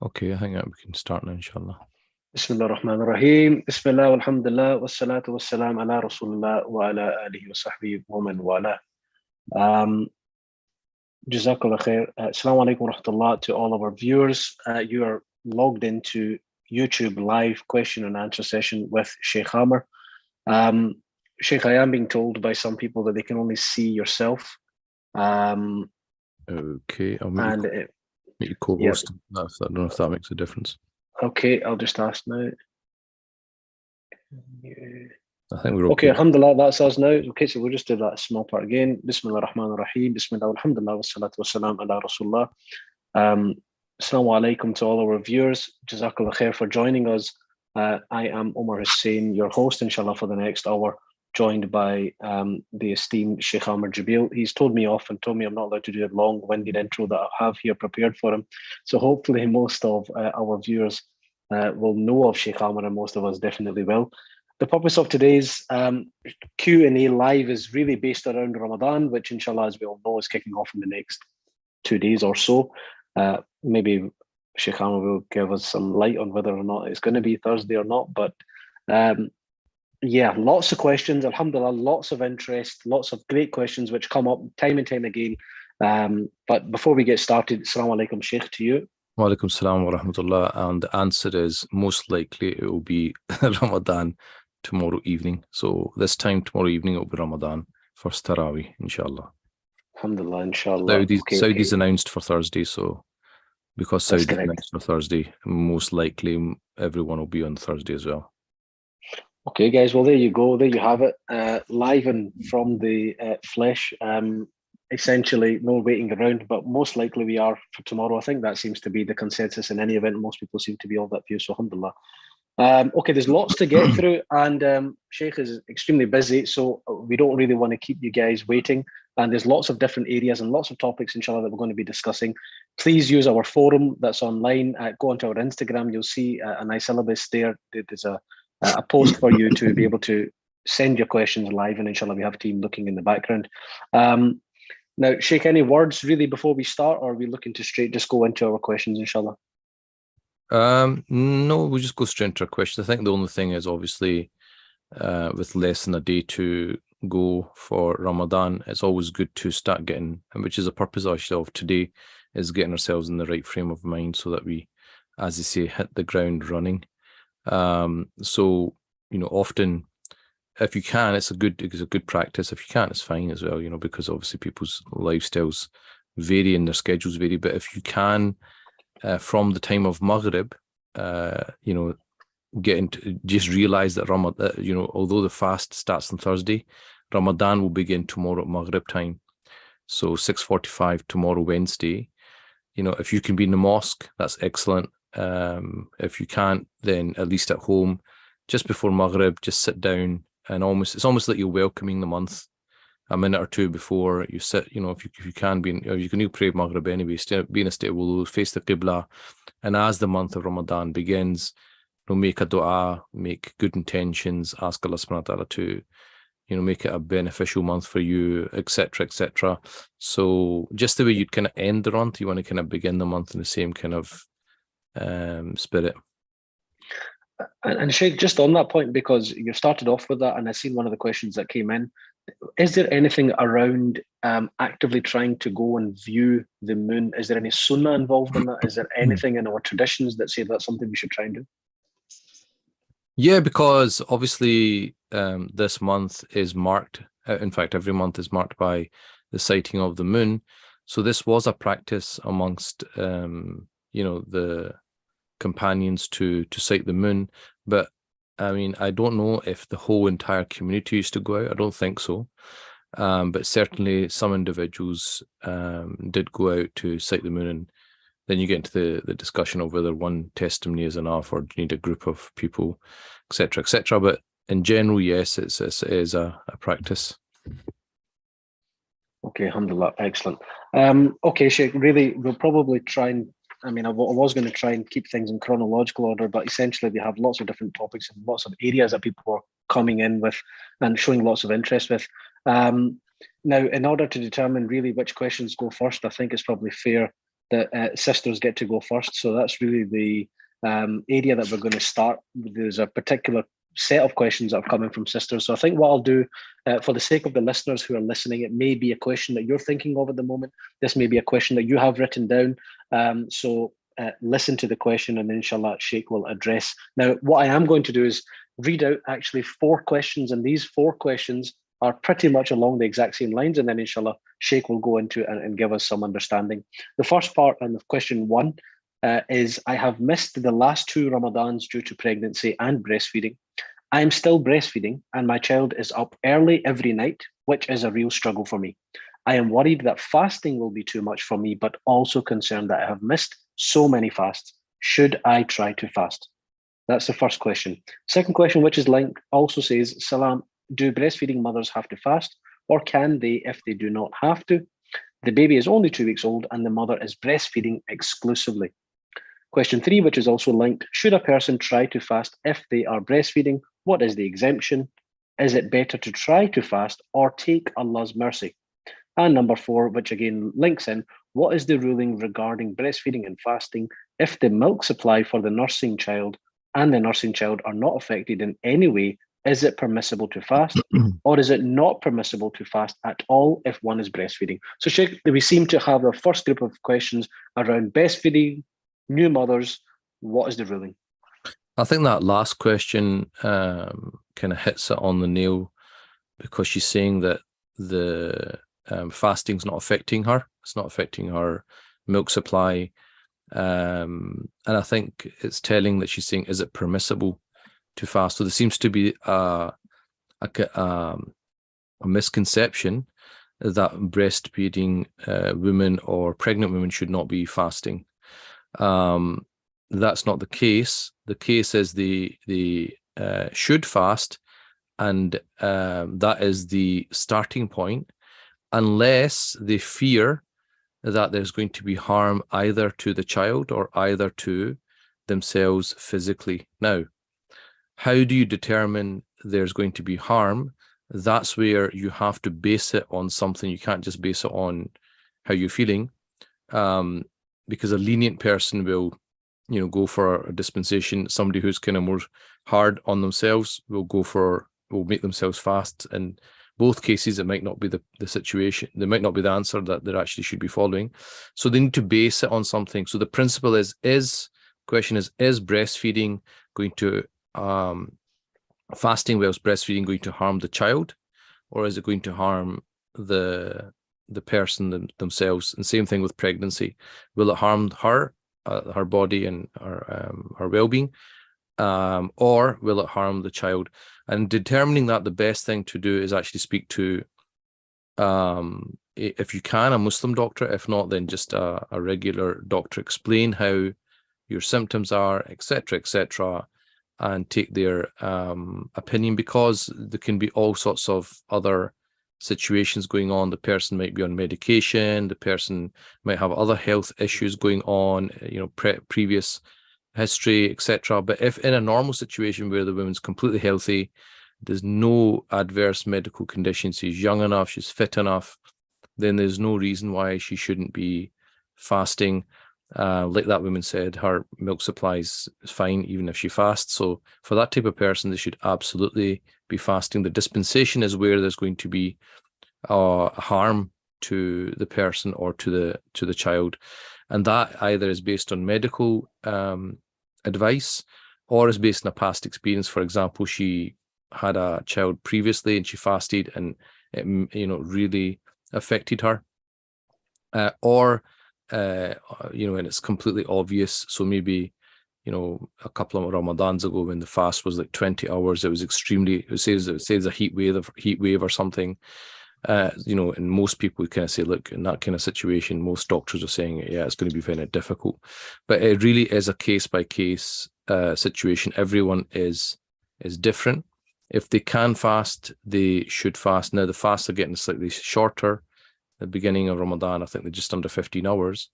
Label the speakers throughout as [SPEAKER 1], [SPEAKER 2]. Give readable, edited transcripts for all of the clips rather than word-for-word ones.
[SPEAKER 1] Okay, I think that we can start now, inshallah.
[SPEAKER 2] بسم الله الرحمن الرحيم بسم الله والحمد لله والصلاة والسلام على رسول الله وعلى آله وصحبه ومن والاه. Um, Jazakallah khair. Assalamu alaikum wa rahmatullah to all of our viewers. You are logged into YouTube live question and answer session with Shaykh Amer. Shaykh, I am being told by some people that they can only see yourself.
[SPEAKER 1] Okay, I'll make you co-host. I don't know if that makes a difference.
[SPEAKER 2] Okay, I'll just ask now.
[SPEAKER 1] I think we're okay.
[SPEAKER 2] Okay, alhamdulillah, that's us now. Okay, so we'll just do that small part again. Bismillah ar-Rahman ar-Rahim. Bismillah, alhamdulillah, wassalatu wassalam ala Rasulullah. Assalamu alaikum to all our viewers. Jazakallah khair for joining us. I am Omar Hussain, your host, inshallah, for the next hour, joined by the esteemed Shaykh Amer Jamil. He's told me off and told me I'm not allowed to do a long-winded intro that I have here prepared for him. So hopefully most of our viewers will know of Shaykh Amer, and most of us definitely will. The purpose of today's Q&A live is really based around Ramadan, which inshallah, as we all know, is kicking off in the next 2 days or so. Maybe Shaykh Amer will give us some light on whether or not it's going to be Thursday or not. But yeah, lots of questions, alhamdulillah, lots of interest, lots of great questions which come up time and time again. But before we get started, Assalamu alaikum, Shaykh, to you.
[SPEAKER 1] Wa alaikum salam wa rahmatullah. And the answer is most likely it will be Ramadan tomorrow evening. So this time tomorrow evening it will be Ramadan for Taraweeh, inshallah.
[SPEAKER 2] Alhamdulillah, inshallah.
[SPEAKER 1] Saudi's announced for Thursday, so because Saudi's announced for Thursday, most likely everyone will be on Thursday as well.
[SPEAKER 2] Okay, guys, well, there you go. There you have it. Live and from the flesh. Essentially, no waiting around, but most likely we are for tomorrow. I think that seems to be the consensus in any event. Most people seem to be on that view, so alhamdulillah. Okay, there's lots to get through, and Shaykh is extremely busy, so we don't really want to keep you guys waiting. And there's lots of different areas and lots of topics, inshallah, that we're going to be discussing. Please use our forum that's online. Go onto our Instagram. You'll see a nice syllabus there. There's a post for you to be able to send your questions live, and inshallah, we have a team looking in the background. Now, Shaykh, any words really before we start, or are we looking to just go into our questions, inshallah?
[SPEAKER 1] No, we'll just go straight into our questions. I think the only thing is obviously with less than a day to go for Ramadan, it's always good to start getting, and which is the purpose actually of today, is getting ourselves in the right frame of mind so that we, as they say, hit the ground running. So, you know, often if you can, it's a good practice. If you can't, it's fine as well, you know, because obviously people's lifestyles vary and their schedules vary. But if you can, from the time of Maghrib, you know, just realize that Ramadan, you know, although the fast starts on Thursday, Ramadan will begin tomorrow at Maghrib time. So 6:45 tomorrow, Wednesday. You know, if you can be in the mosque, that's excellent. If you can't, then at least at home, just before Maghrib, just sit down and it's almost like you're welcoming the month a minute or two before you sit. You know, if you can be, or you can pray Maghrib anyway, be in a state of wudu, face the Qibla, and as the month of Ramadan begins, you know, make a dua, make good intentions, ask Allah subhanahu wa ta'ala to, you know, make it a beneficial month for you, etc., etc. So just the way you'd kind of end the month, you want to kind of begin the month in the same kind of spirit.
[SPEAKER 2] And Shaykh, just on that point, because you started off with that, and I seen one of the questions that came in, is there anything around actively trying to go and view the moon? Is there any sunnah involved in that? Is there anything in our traditions that say that's something we should try and do?
[SPEAKER 1] Yeah, because obviously this month is marked, in fact, every month is marked by the sighting of the moon. So this was a practice amongst, you know, the companions to sight the moon. But I mean, I don't know if the whole entire community used to go out. I don't think so. But certainly some individuals did go out to sight the moon, and then you get into the discussion of whether one testimony is enough or do you need a group of people, etc., etc. But in general, yes, it is a practice.
[SPEAKER 2] Okay, alhamdulillah, excellent. Okay, Shaykh, really, we'll probably try and, I mean, I was going to try and keep things in chronological order, but essentially we have lots of different topics and lots of areas that people are coming in with and showing lots of interest with. Now, in order to determine really which questions go first, I think it's probably fair that sisters get to go first. So that's really the area that we're going to start. There's a particular set of questions that are coming from sisters. So I think what I'll do, for the sake of the listeners who are listening, it may be a question that you're thinking of at the moment. This may be a question that you have written down. So listen to the question, and inshallah, Shaykh will address. Now, what I am going to do is read out actually 4 questions, and these 4 questions are pretty much along the exact same lines, and then inshallah, Shaykh will go into and give us some understanding. The first part, and of question 1, is I have missed the last 2 Ramadans due to pregnancy and breastfeeding. I am still breastfeeding, and my child is up early every night, which is a real struggle for me. I am worried that fasting will be too much for me, but also concerned that I have missed so many fasts. Should I try to fast? That's the first question. Second question, which is linked, also says, Salam, do breastfeeding mothers have to fast, or can they if they do not have to? The baby is only 2 weeks old and the mother is breastfeeding exclusively. Question 3, which is also linked, should a person try to fast if they are breastfeeding? What is the exemption? Is it better to try to fast or take Allah's mercy? And number 4, which again links in, what is the ruling regarding breastfeeding and fasting if the milk supply for the nursing child and the nursing child are not affected in any way? Is it permissible to fast, or is it not permissible to fast at all if one is breastfeeding? So Shaykh, we seem to have the first group of questions around breastfeeding, new mothers. What is the ruling?
[SPEAKER 1] I think that last question kind of hits it on the nail, because she's saying that the fasting's not affecting her. It's not affecting her milk supply. And I think it's telling that she's saying, is it permissible to fast? So there seems to be a misconception that breastfeeding women or pregnant women should not be fasting. That's not the case. The case is they should fast, and that is the starting point, unless they fear that there's going to be harm either to the child or either to themselves physically. Now, how do you determine there's going to be harm? That's where you have to base it on something. You can't just base it on how you're feeling, because a lenient person will, go for a dispensation. Somebody who's kind of more hard on themselves will make themselves fast. In both cases, it might not be the situation. There might not be the answer that they actually should be following. So they need to base it on something. So the principle is breastfeeding going to fasting whilst breastfeeding going to harm the child, or is it going to harm the person themselves? And same thing with pregnancy. Will it harm her body and her well-being, or will it harm the child? And determining that, the best thing to do is actually speak to, if you can, a Muslim doctor. If not, then just a regular doctor. Explain how your symptoms are, etc., and take their opinion, because there can be all sorts of other situations going on. The person might be on medication, the person might have other health issues going on, previous history, etc. But if in a normal situation where the woman's completely healthy, there's no adverse medical conditions, she's young enough, she's fit enough, then there's no reason why she shouldn't be fasting. Like that woman said, her milk supply is fine even if she fasts. So for that type of person, they should absolutely be fasting. The dispensation is where there's going to be harm to the person or to the child, and that either is based on medical advice or is based on a past experience. For example, she had a child previously and she fasted, and it really affected her, or and it's completely obvious. So maybe, a couple of Ramadans ago, when the fast was like 20 hours, it was extremely, it says a heat wave or something. And most people would kind of say, look, in that kind of situation, most doctors are saying, yeah, it's going to be very difficult. But it really is a case by case situation. Everyone is different. If they can fast, they should fast. Now the fasts are getting slightly shorter. The beginning of Ramadan, I think they're just under 15 hours.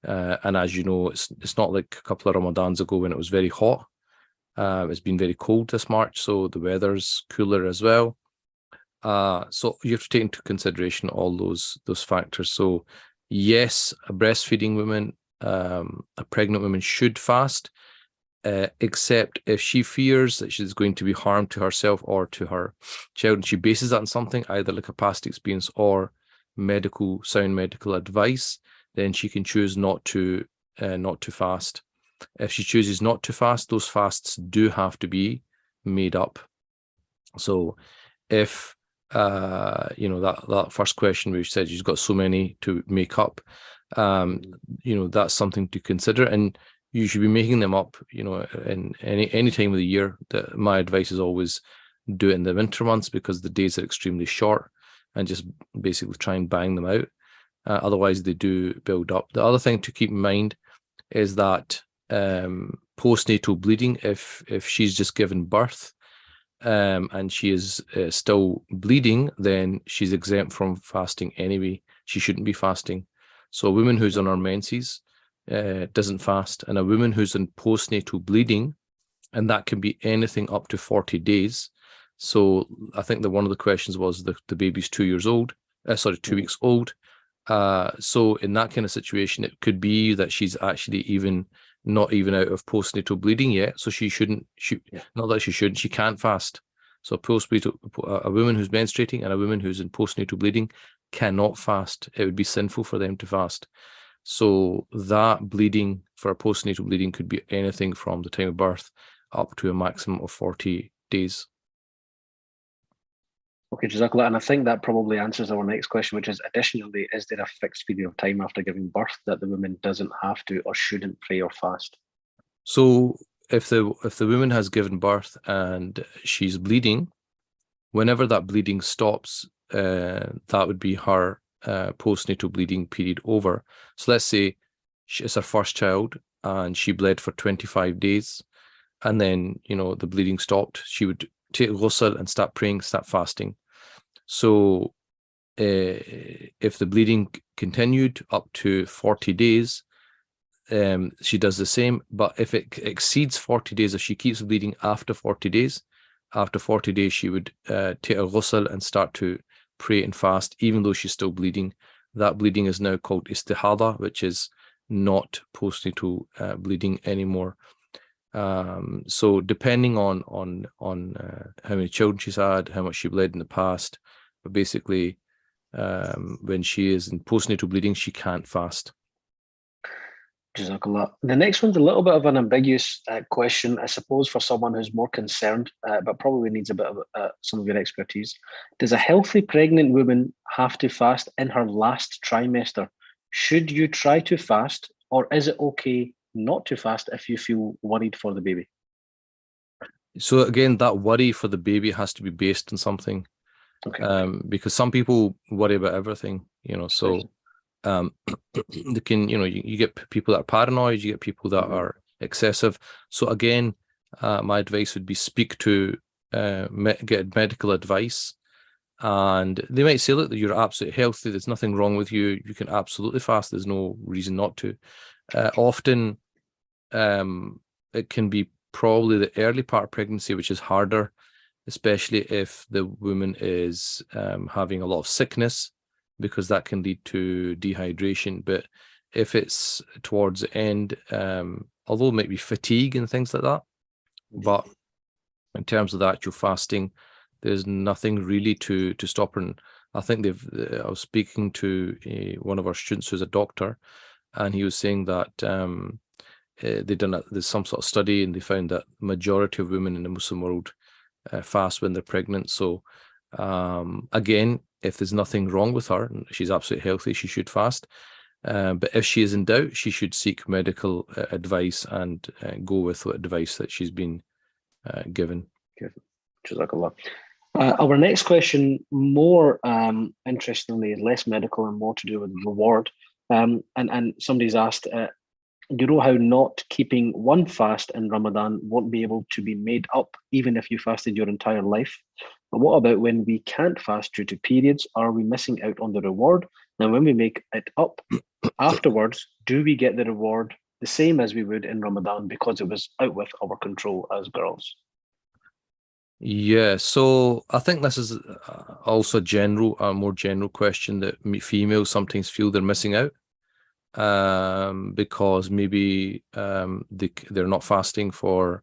[SPEAKER 1] And as you know, it's not like a couple of Ramadans ago when it was very hot. It's been very cold this March, so the weather's cooler as well. So you have to take into consideration all those factors. So yes, a breastfeeding woman a pregnant woman should fast, except if she fears that she's going to be harmed to herself or to her child, and she bases that on something, either like a past experience or sound medical advice, then she can choose not to fast. If she chooses not to fast, those fasts do have to be made up. So if that first question where you said you've got so many to make up, that's something to consider, and you should be making them up, in any time of the year. My advice is always do it in the winter months because the days are extremely short, and just basically try and bang them out. Otherwise, they do build up. The other thing to keep in mind is that postnatal bleeding, if she's just given birth and she is still bleeding, then she's exempt from fasting anyway. She shouldn't be fasting. So a woman who's on her menses doesn't fast, and a woman who's in postnatal bleeding, and that can be anything up to 40 days. So I think that one of the questions was the baby's 2 years old, 2 weeks old. So in that kind of situation, it could be that she's actually not even out of postnatal bleeding yet. So she can't fast. So a woman who's menstruating and a woman who's in postnatal bleeding cannot fast. It would be sinful for them to fast. So that bleeding for a postnatal bleeding could be anything from the time of birth up to a maximum of 40 days.
[SPEAKER 2] Okay, Jazakallah. And I think that probably answers our next question, which is, additionally, is there a fixed period of time after giving birth that the woman doesn't have to or shouldn't pray or fast?
[SPEAKER 1] So if the woman has given birth and she's bleeding, whenever that bleeding stops, that would be her postnatal bleeding period over. So let's say it's her first child and she bled for 25 days, and then the bleeding stopped. She would take ghusl and start praying, start fasting. So if the bleeding continued up to 40 days, she does the same. But if it exceeds 40 days, if she keeps bleeding after 40 days, she would take a ghusl and start to pray and fast, even though she's still bleeding. That bleeding is now called istihada, which is not postnatal bleeding anymore. So depending on how many children she's had, how much she bled in the past, but basically when she is in postnatal bleeding, she can't fast.
[SPEAKER 2] Jazakallah. The next one's a little bit of an ambiguous question, I suppose, for someone who's more concerned, but probably needs a bit of some of your expertise. Does a healthy pregnant woman have to fast in her last trimester? Should you try to fast, or is it okay not to fast if you feel worried for the baby?
[SPEAKER 1] So again, that worry for the baby has to be based on something. Okay. Because some people worry about everything, so they can, you get people that are paranoid, you get people that are excessive. So again, my advice would be speak to get medical advice, and they might say, look, you're absolutely healthy, there's nothing wrong with you, you can absolutely fast, there's no reason not to. Often it can be probably the early part of pregnancy which is harder, especially if the woman is having a lot of sickness, because that can lead to dehydration. But if it's towards the end, although it might be fatigue and things like that, but in terms of the actual fasting, there's nothing really to stop her. And I think I was speaking to one of our students who's a doctor, and he was saying that there's some sort of study, and they found that majority of women in the Muslim world fast when they're pregnant. So again, if there's nothing wrong with her and she's absolutely healthy, she should fast. But if she is in doubt, she should seek medical advice and go with what advice that she's been given.
[SPEAKER 2] Jazakallah. Our next question, more interestingly, is less medical and more to do with reward. And somebody's asked, you know how not keeping one fast in Ramadan won't be able to be made up even if you fasted your entire life? But what about when we can't fast due to periods? Are we missing out on the reward? And when we make it up afterwards, do we get the reward the same as we would in Ramadan because it was out with our control as girls?
[SPEAKER 1] Yeah, so I think this is also a more general question that females sometimes feel they're missing out. because maybe they're not fasting for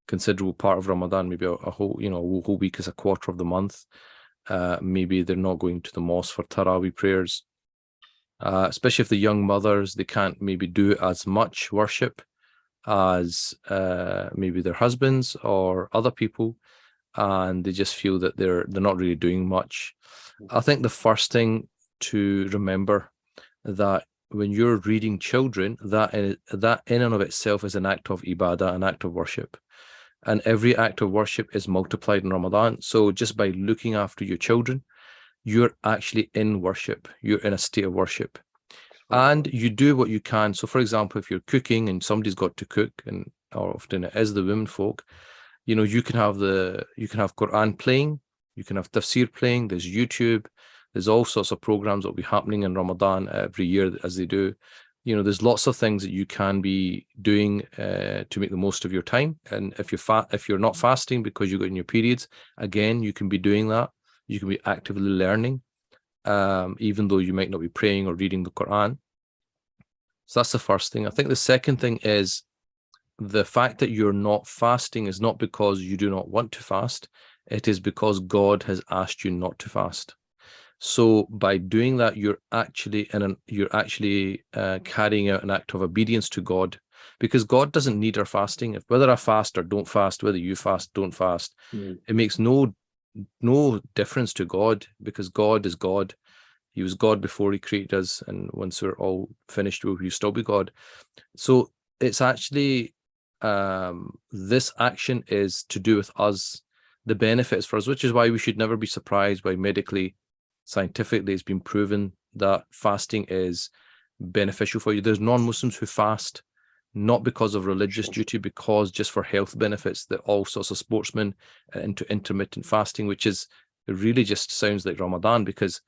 [SPEAKER 1] considerable part of Ramadan, maybe a whole, a whole week is a quarter of the month. Maybe they're not going to the mosque for Taraweeh prayers. Especially if the young mothers, they can't maybe do as much worship as maybe their husbands or other people, and they just feel that they're not really doing much. I think the first thing to remember that when you're reading children, that in and of itself is an act of ibadah, an act of worship. And every act of worship is multiplied in Ramadan. So just by looking after your children, you're actually in worship. You're in a state of worship. And you do what you can. So for example, if you're cooking and somebody's got to cook, and often it is the women folk, you can have Quran playing, you can have tafsir playing, there's YouTube, there's all sorts of programs that will be happening in Ramadan every year as they do. There's lots of things that you can be doing to make the most of your time. And if you're not fasting because you've got in your periods, again, you can be doing that. You can be actively learning, even though you might not be praying or reading the Quran. So that's the first thing. I think the second thing is the fact that you're not fasting is not because you do not want to fast. It is because God has asked you not to fast. So by doing that, you're actually carrying out an act of obedience to God, because God doesn't need our fasting. Whether I fast or don't fast, whether you fast, don't fast, it makes no difference to God, because God is God. He was God before he created us, and once we're all finished, will he still be God? So it's actually this action is to do with us, the benefits for us, which is why we should never be surprised by medically, scientifically, it's been proven that fasting is beneficial for you. There's non-Muslims who fast not because of religious duty, because just for health benefits. That all sorts of sportsmen into intermittent fasting, which is, it really just sounds like Ramadan, because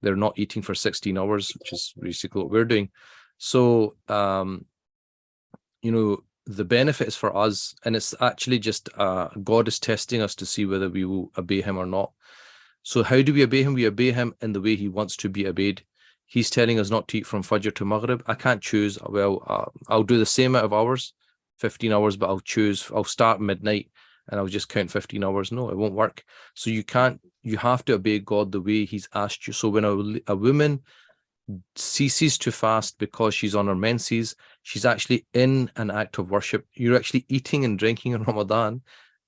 [SPEAKER 1] they're not eating for 16 hours, which is basically what we're doing. So the benefit is for us, and it's actually just God is testing us to see whether we will obey him or not. So how do we obey him? We obey him in the way he wants to be obeyed. He's telling us not to eat from Fajr to Maghrib. I can't choose, I'll do the same amount of hours, 15 hours, but I'll start midnight and I'll just count 15 hours. No, it won't work. So you have to obey God the way he's asked you. So when a woman ceases to fast because she's on her menses, she's actually in an act of worship. You're actually eating and drinking in Ramadan,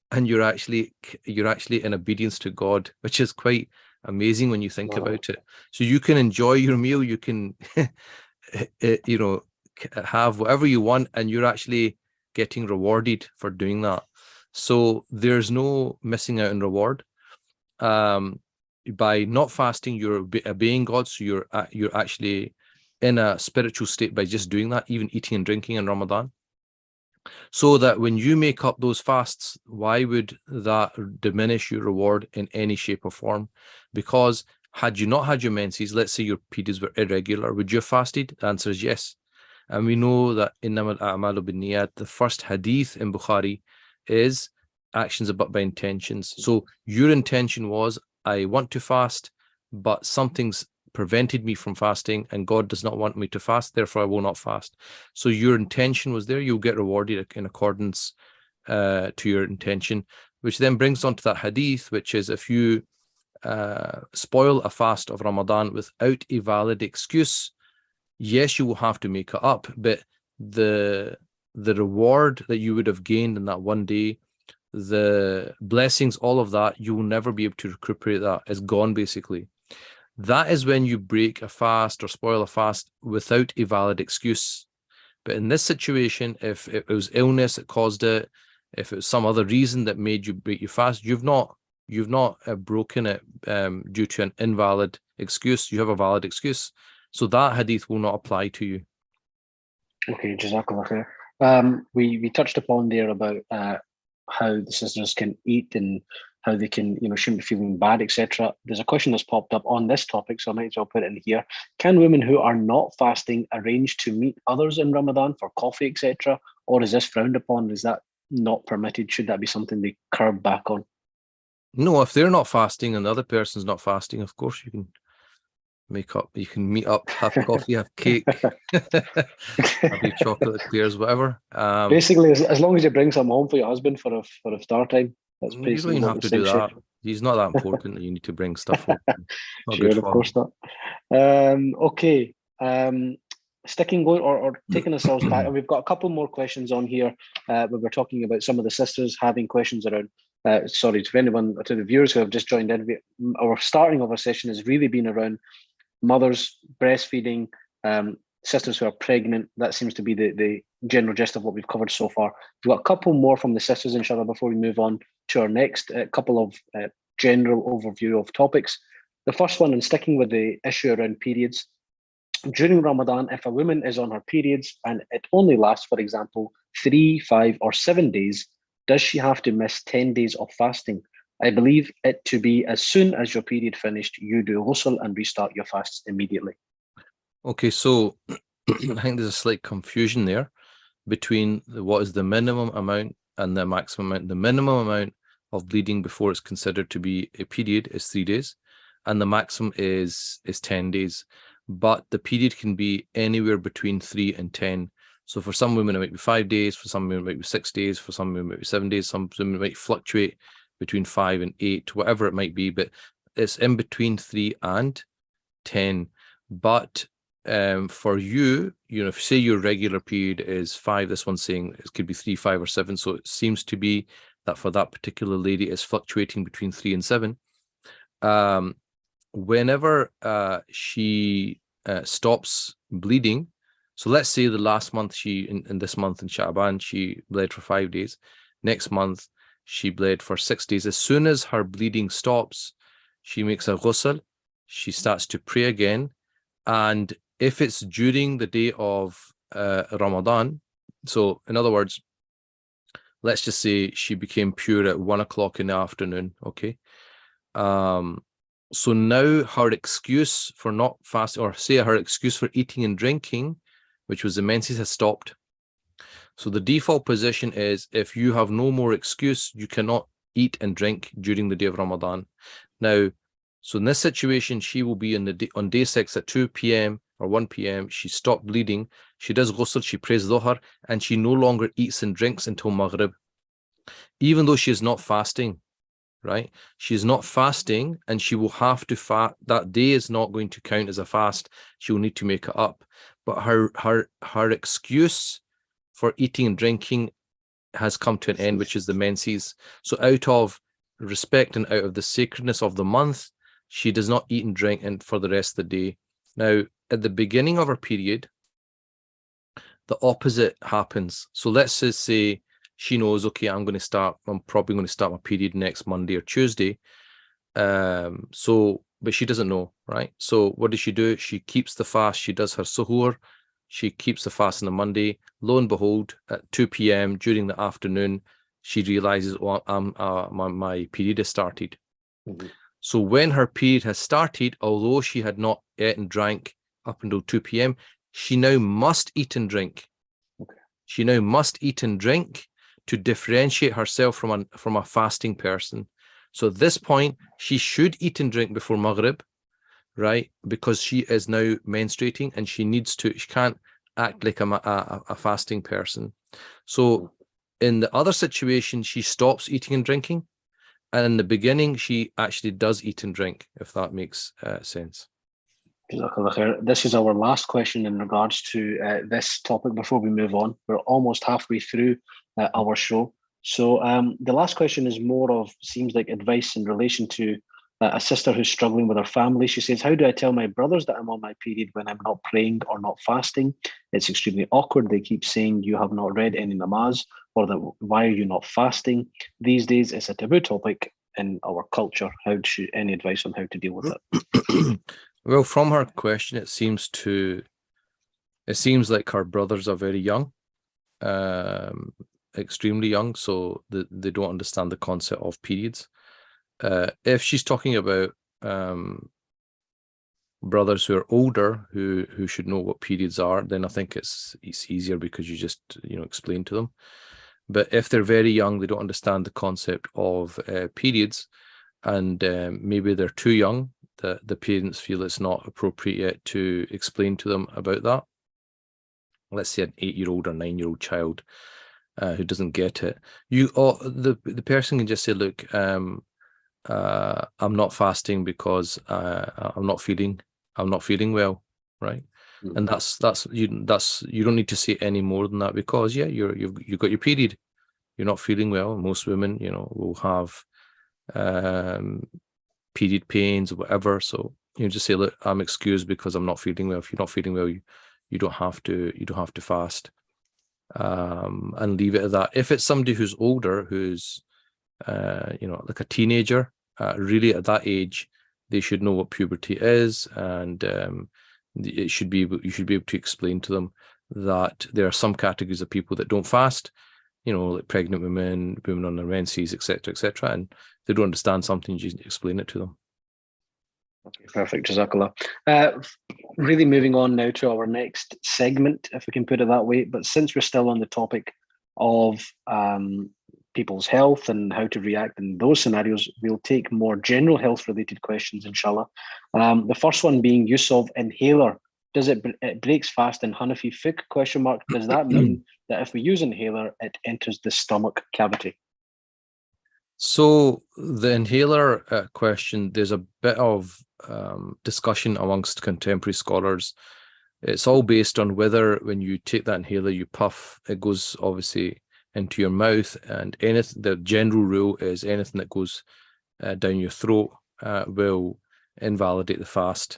[SPEAKER 1] and you're actually in obedience to God, which is quite amazing when you think about it. So you can enjoy your meal, you can have whatever you want, and you're actually getting rewarded for doing that. So there's no missing out on reward. By not fasting, you're obeying God, so you're actually in a spiritual state by just doing that, even eating and drinking in Ramadan. So that when you make up those fasts, why would that diminish your reward in any shape or form? Because had you not had your menses, let's say your periods were irregular, would you have fasted? The answer is yes. And we know that innamal a'malu binniyat, the first hadith in Bukhari, is actions are but by intentions. So your intention was, I want to fast, but something's prevented me from fasting, and God does not want me to fast, therefore I will not fast. So your intention was there, you'll get rewarded in accordance to your intention, which then brings on to that hadith, which is, if you spoil a fast of Ramadan without a valid excuse, yes, you will have to make it up, but the reward that you would have gained in that one day, the blessings, all of that, you will never be able to recuperate. That is gone, basically. That is when you break a fast or spoil a fast without a valid excuse. But in this situation, if it was illness that caused it, if it was some other reason that made you break your fast, you've not broken it due to an invalid excuse. You have a valid excuse. So that hadith will not apply to you.
[SPEAKER 2] Okay, Jazakallah khair. We touched upon there about how the sisters can eat and how they can, shouldn't be feeling bad, etc. There's a question that's popped up on this topic, so I might as well put it in here. Can women who are not fasting arrange to meet others in Ramadan for coffee, etc., or is this frowned upon? Is that not permitted? Should that be something they curb back on?
[SPEAKER 1] No, if they're not fasting and the other person's not fasting, of course you can make up. You can meet up, have coffee, have cake, have your chocolate eclairs, whatever.
[SPEAKER 2] Basically, as long as you bring some home for your husband for a star time, that's
[SPEAKER 1] You don't
[SPEAKER 2] basically
[SPEAKER 1] even
[SPEAKER 2] what
[SPEAKER 1] have
[SPEAKER 2] we're
[SPEAKER 1] to
[SPEAKER 2] saying,
[SPEAKER 1] do
[SPEAKER 2] Sheikh.
[SPEAKER 1] that. He's not that important that you need to bring stuff home. Not good
[SPEAKER 2] Sure, of
[SPEAKER 1] for him.
[SPEAKER 2] course not. Okay. Sticking going or taking ourselves back, and we've got a couple more questions on here. Where we're talking about some of the sisters having questions around. Sorry to anyone, to the viewers who have just joined in. Our starting of our session has really been around mothers breastfeeding, sisters who are pregnant. That seems to be the general gist of what we've covered so far. We've got a couple more from the sisters, inshallah, before we move on to our next couple of general overview of topics. The first one, and sticking with the issue around periods, during Ramadan, if a woman is on her periods and it only lasts, for example, 3, 5, or 7 days, does she have to miss 10 days of fasting? I believe it to be as soon as your period finished, you do ghusl and restart your fasts immediately.
[SPEAKER 1] Okay, so I think there's a slight confusion there between what is the minimum amount and the maximum amount. The minimum amount of bleeding before it's considered to be a period is 3 days, and the maximum is 10 days. But the period can be anywhere between 3 and 10. So for some women, it might be 5 days, for some women, it might be 6 days, for some women, it might be 7 days, some women might fluctuate between 5 and 8, whatever it might be, but it's in between 3 and 10. But for you, if say your regular period is 5, this one's saying it could be 3, 5, or 7. So it seems to be that for that particular lady, it's fluctuating between 3 and 7. Whenever she stops bleeding, so let's say the last month in this month in Sha'ban, she bled for 5 days. Next month, she bled for 6 days. As soon as her bleeding stops, she makes a ghusl, she starts to pray again. And if it's during the day of Ramadan, so in other words, let's just say she became pure at 1 o'clock in the afternoon, okay? So now her excuse for not fasting, or say her excuse for eating and drinking, which was the menses, has stopped. So the default position is if you have no more excuse, you cannot eat and drink during the day of Ramadan. Now, so in this situation, she will be on day 6 at 2 p.m. or 1 p.m. She stopped bleeding. She does ghusl, she prays dhuhr, and she no longer eats and drinks until Maghrib, even though she is not fasting. Right? She's not fasting, and she will have to fast. That day is not going to count as a fast. She will need to make it up. But her excuse for eating and drinking has come to an end, which is the menses. So out of respect and out of the sacredness of the month, she does not eat and drink and for the rest of the day. Now, at the beginning of her period, the opposite happens. So let's just say she knows, okay, I'm probably going to start my period next Monday or Tuesday. But she doesn't know, right? So what does she do? She keeps the fast. She does her suhoor. She keeps the fast on a Monday. Lo and behold, at 2 p.m. during the afternoon, she realizes, my period has started.
[SPEAKER 2] Mm-hmm.
[SPEAKER 1] So when her period has started, although she had not ate and drank up until 2 p.m., she now must eat and drink.
[SPEAKER 2] Okay.
[SPEAKER 1] She now must eat and drink to differentiate herself from a fasting person. So at this point, she should eat and drink before Maghrib, right? Because she is now menstruating and she can't act like a fasting person. So in the other situation, she stops eating and drinking. And in the beginning, she actually does eat and drink, if that makes sense.
[SPEAKER 2] This is our last question in regards to this topic before we move on. We're almost halfway through our show. So the last question is more of, seems like advice in relation to a sister who's struggling with her family. She says, how do I tell my brothers that I'm on my period when I'm not praying or not fasting? It's extremely awkward. They keep saying you have not read any namaz, or that why are you not fasting? These days it's a taboo topic in our culture. Any advice on how to deal with it?
[SPEAKER 1] Well, from her question, it seems like her brothers are very young, extremely young, so they don't understand the concept of periods. If she's talking about brothers who are older who should know what periods are, then I think it's easier because you just explain to them. But if they're very young, they don't understand the concept of periods, and maybe they're too young, the parents feel it's not appropriate yet to explain to them about that. Let's say an 8-year-old or 9-year-old child who doesn't get it, the person can just say, look, I'm not fasting because I'm not feeling well, right? And you don't need to say any more than that, because you've got your period, you're not feeling well. Most women, will have period pains or whatever. So just say, look, I'm excused because I'm not feeling well. If you're not feeling well, you don't have to fast, and leave it at that. If it's somebody who's older, who's like a teenager, really at that age, they should know what puberty is, and you should be able to explain to them that there are some categories of people that don't fast, like pregnant women on their menses, etc., and they don't understand something, you explain it to them.
[SPEAKER 2] Okay, perfect. Jazakallah. Really moving on now to our next segment, if we can put it that way. But since we're still on the topic of people's health and how to react in those scenarios, we'll take more general health related questions, inshallah. The first one being use of inhaler. Does it breaks fast in Hanafi fiqh ? Does that mean that if we use inhaler, it enters the stomach cavity?
[SPEAKER 1] So the inhaler question, there's a bit of discussion amongst contemporary scholars. It's all based on whether when you take that inhaler, you puff, it goes obviously into your mouth, and the general rule is anything that goes down your throat will invalidate the fast.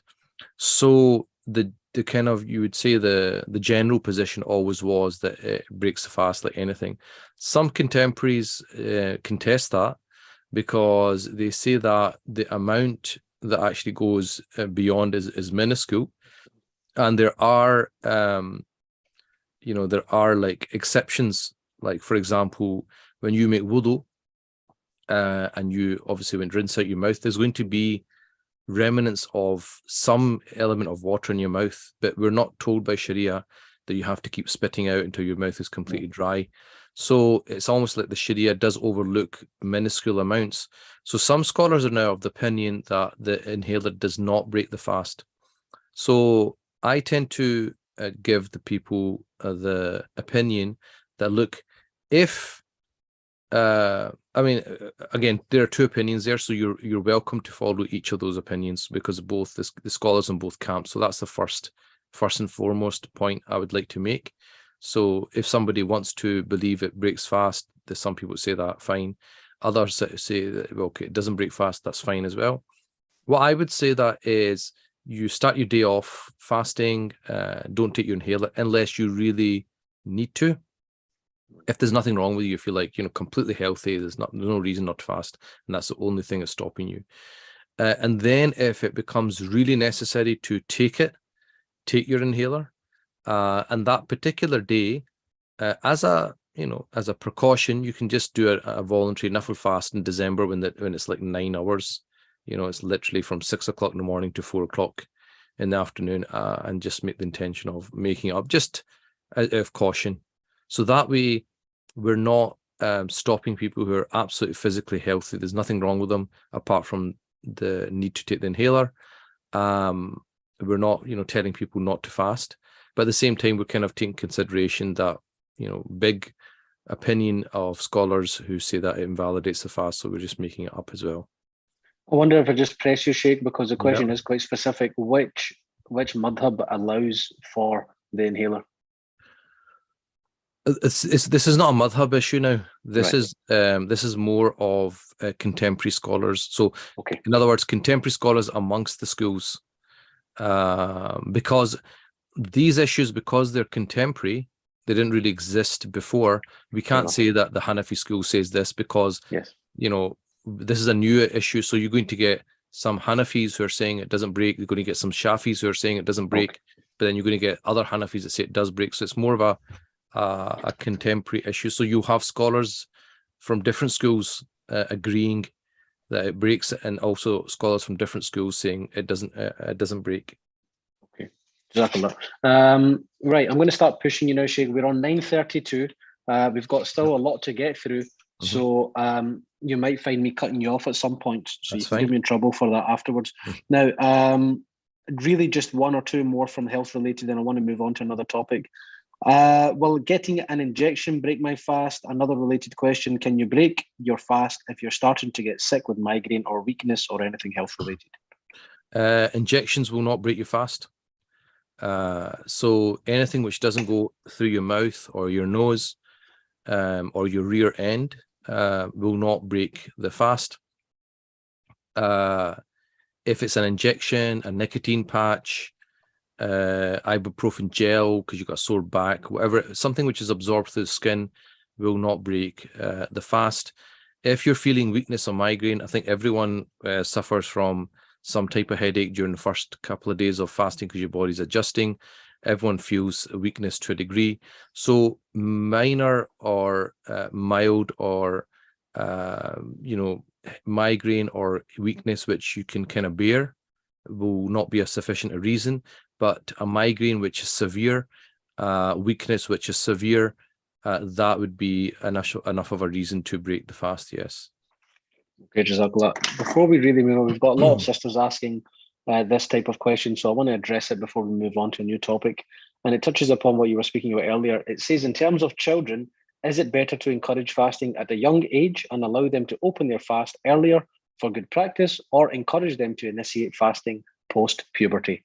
[SPEAKER 1] So the kind of, you would say the general position always was that it breaks the fast like anything. Some contemporaries contest that, because they say that the amount that actually goes beyond is minuscule, and there are like exceptions. Like, for example, when you make wudu and you obviously when rinse out your mouth, there's going to be remnants of some element of water in your mouth, but we're not told by Sharia that you have to keep spitting out until your mouth is completely dry. So it's almost like the Sharia does overlook minuscule amounts. So some scholars are now of the opinion that the inhaler does not break the fast. So I tend to give the people the opinion that, look, if again, there are two opinions there, so you're welcome to follow each of those opinions, because both the scholars in both camps. So that's the first and foremost point I would like to make. So if somebody wants to believe it breaks fast, there's some people say that, fine. Others say that, well, okay, it doesn't break fast, that's fine as well. What I would say that is, you start your day off fasting, don't take your inhaler unless you really need to. If there's nothing wrong with you, you feel like completely healthy, there's no reason not to fast, and that's the only thing that's stopping you. And then if it becomes really necessary to take your inhaler, and that particular day, as a precaution, you can just do a voluntary nafil fast in December when it's like 9 hours. It's literally from 6 o'clock in the morning to 4 o'clock in the afternoon, and just make the intention of making it up, just out of caution. So that way, we're not stopping people who are absolutely physically healthy. There's nothing wrong with them apart from the need to take the inhaler. We're not, telling people not to fast. But at the same time, we're kind of taking consideration that, big opinion of scholars who say that it invalidates the fast. So we're just making it up as well.
[SPEAKER 2] I wonder if I just press you, Shaykh, because the question is quite specific. Which madhab allows for the inhaler?
[SPEAKER 1] This is not a madhab issue now. This is more of contemporary scholars. So, in other words, contemporary scholars amongst the schools, because these issues, because they're contemporary, they didn't really exist before. We can't say that the Hanafi school says this, because this is a new issue. So you're going to get some Hanafis who are saying it doesn't break. You're going to get some Shafis who are saying it doesn't break, but then you're going to get other Hanafis that say it does break. So it's more of a contemporary issue. So you have scholars from different schools agreeing that it breaks, and also scholars from different schools saying it doesn't break.
[SPEAKER 2] Okay, Jazakallah. Right, I'm going to start pushing you now, Shaykh. We're on 9:32. We've got still a lot to get through. So you might find me cutting you off at some point, so
[SPEAKER 1] That's
[SPEAKER 2] you can get
[SPEAKER 1] fine.
[SPEAKER 2] me in trouble for that afterwards. Now, really just one or two more from health related, and I want to move on to another topic. Will getting an injection break my fast? Another related question: can you break your fast if you're starting to get sick with migraine or weakness or anything health related?
[SPEAKER 1] Injections will not break your fast. So anything which doesn't go through your mouth or your nose or your rear end will not break the fast. If it's an injection, a nicotine patch, ibuprofen gel because you've got a sore back, whatever, something which is absorbed through the skin will not break the fast. If you're feeling weakness or migraine, I think everyone suffers from some type of headache during the first couple of days of fasting because your body's adjusting. Everyone feels weakness to a degree. So minor or mild or migraine or weakness which you can kind of bear will not be a sufficient reason. But a migraine which is severe, weakness which is severe, that would be enough of a reason to break the fast, yes.
[SPEAKER 2] Okay, Jazakallah. Before we really move on, we've got a lot of sisters asking this type of question, so I want to address it before we move on to a new topic. And it touches upon what you were speaking about earlier. It says, in terms of children, is it better to encourage fasting at a young age and allow them to open their fast earlier for good practice, or encourage them to initiate fasting post-puberty?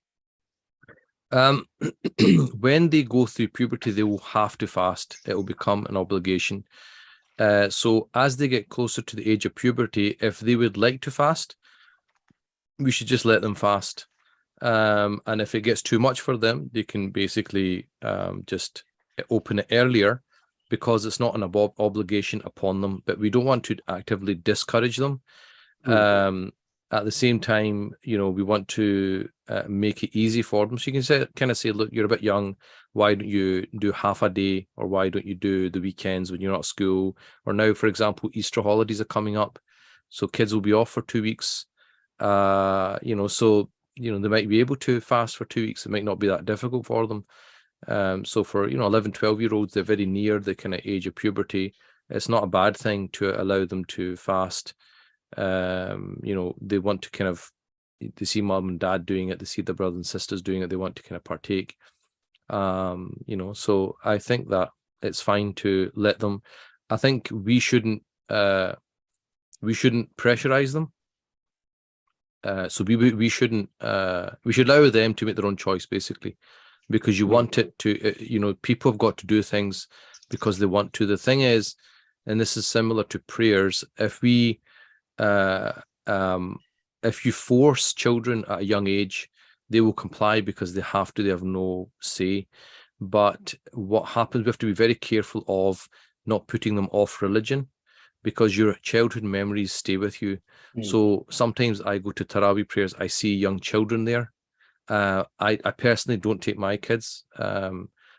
[SPEAKER 1] When they go through puberty, they will have to fast. It will become an obligation. So as they get closer to the age of puberty, if they would like to fast, we should just let them fast. And if it gets too much for them, they can basically just open it earlier because it's not an obligation upon them. But we don't want to actively discourage them. At the same time, we want to make it easy for them. So you can kind of say, look, you're a bit young. Why don't you do half a day, or why don't you do the weekends when you're not at school? Or now, for example, Easter holidays are coming up, so kids will be off for 2 weeks. So they might be able to fast for 2 weeks. It might not be that difficult for them. So for 11, 12-year-olds, they're very near the kind of age of puberty. It's not a bad thing to allow them to fast. They want to kind of, they see mom and dad doing it, they see their brothers and sisters doing it, they want to kind of partake. So I think that it's fine to let them. I think we shouldn't pressurize them. So we shouldn't we should allow them to make their own choice, basically, because you want it to, people have got to do things because they want to. The thing is, and this is similar to prayers, if you force children at a young age, they will comply because they have to, they have no say. But what happens, we have to be very careful of not putting them off religion, because your childhood memories stay with you. So sometimes I go to Taraweeh prayers, I see young children there. I personally don't take my kids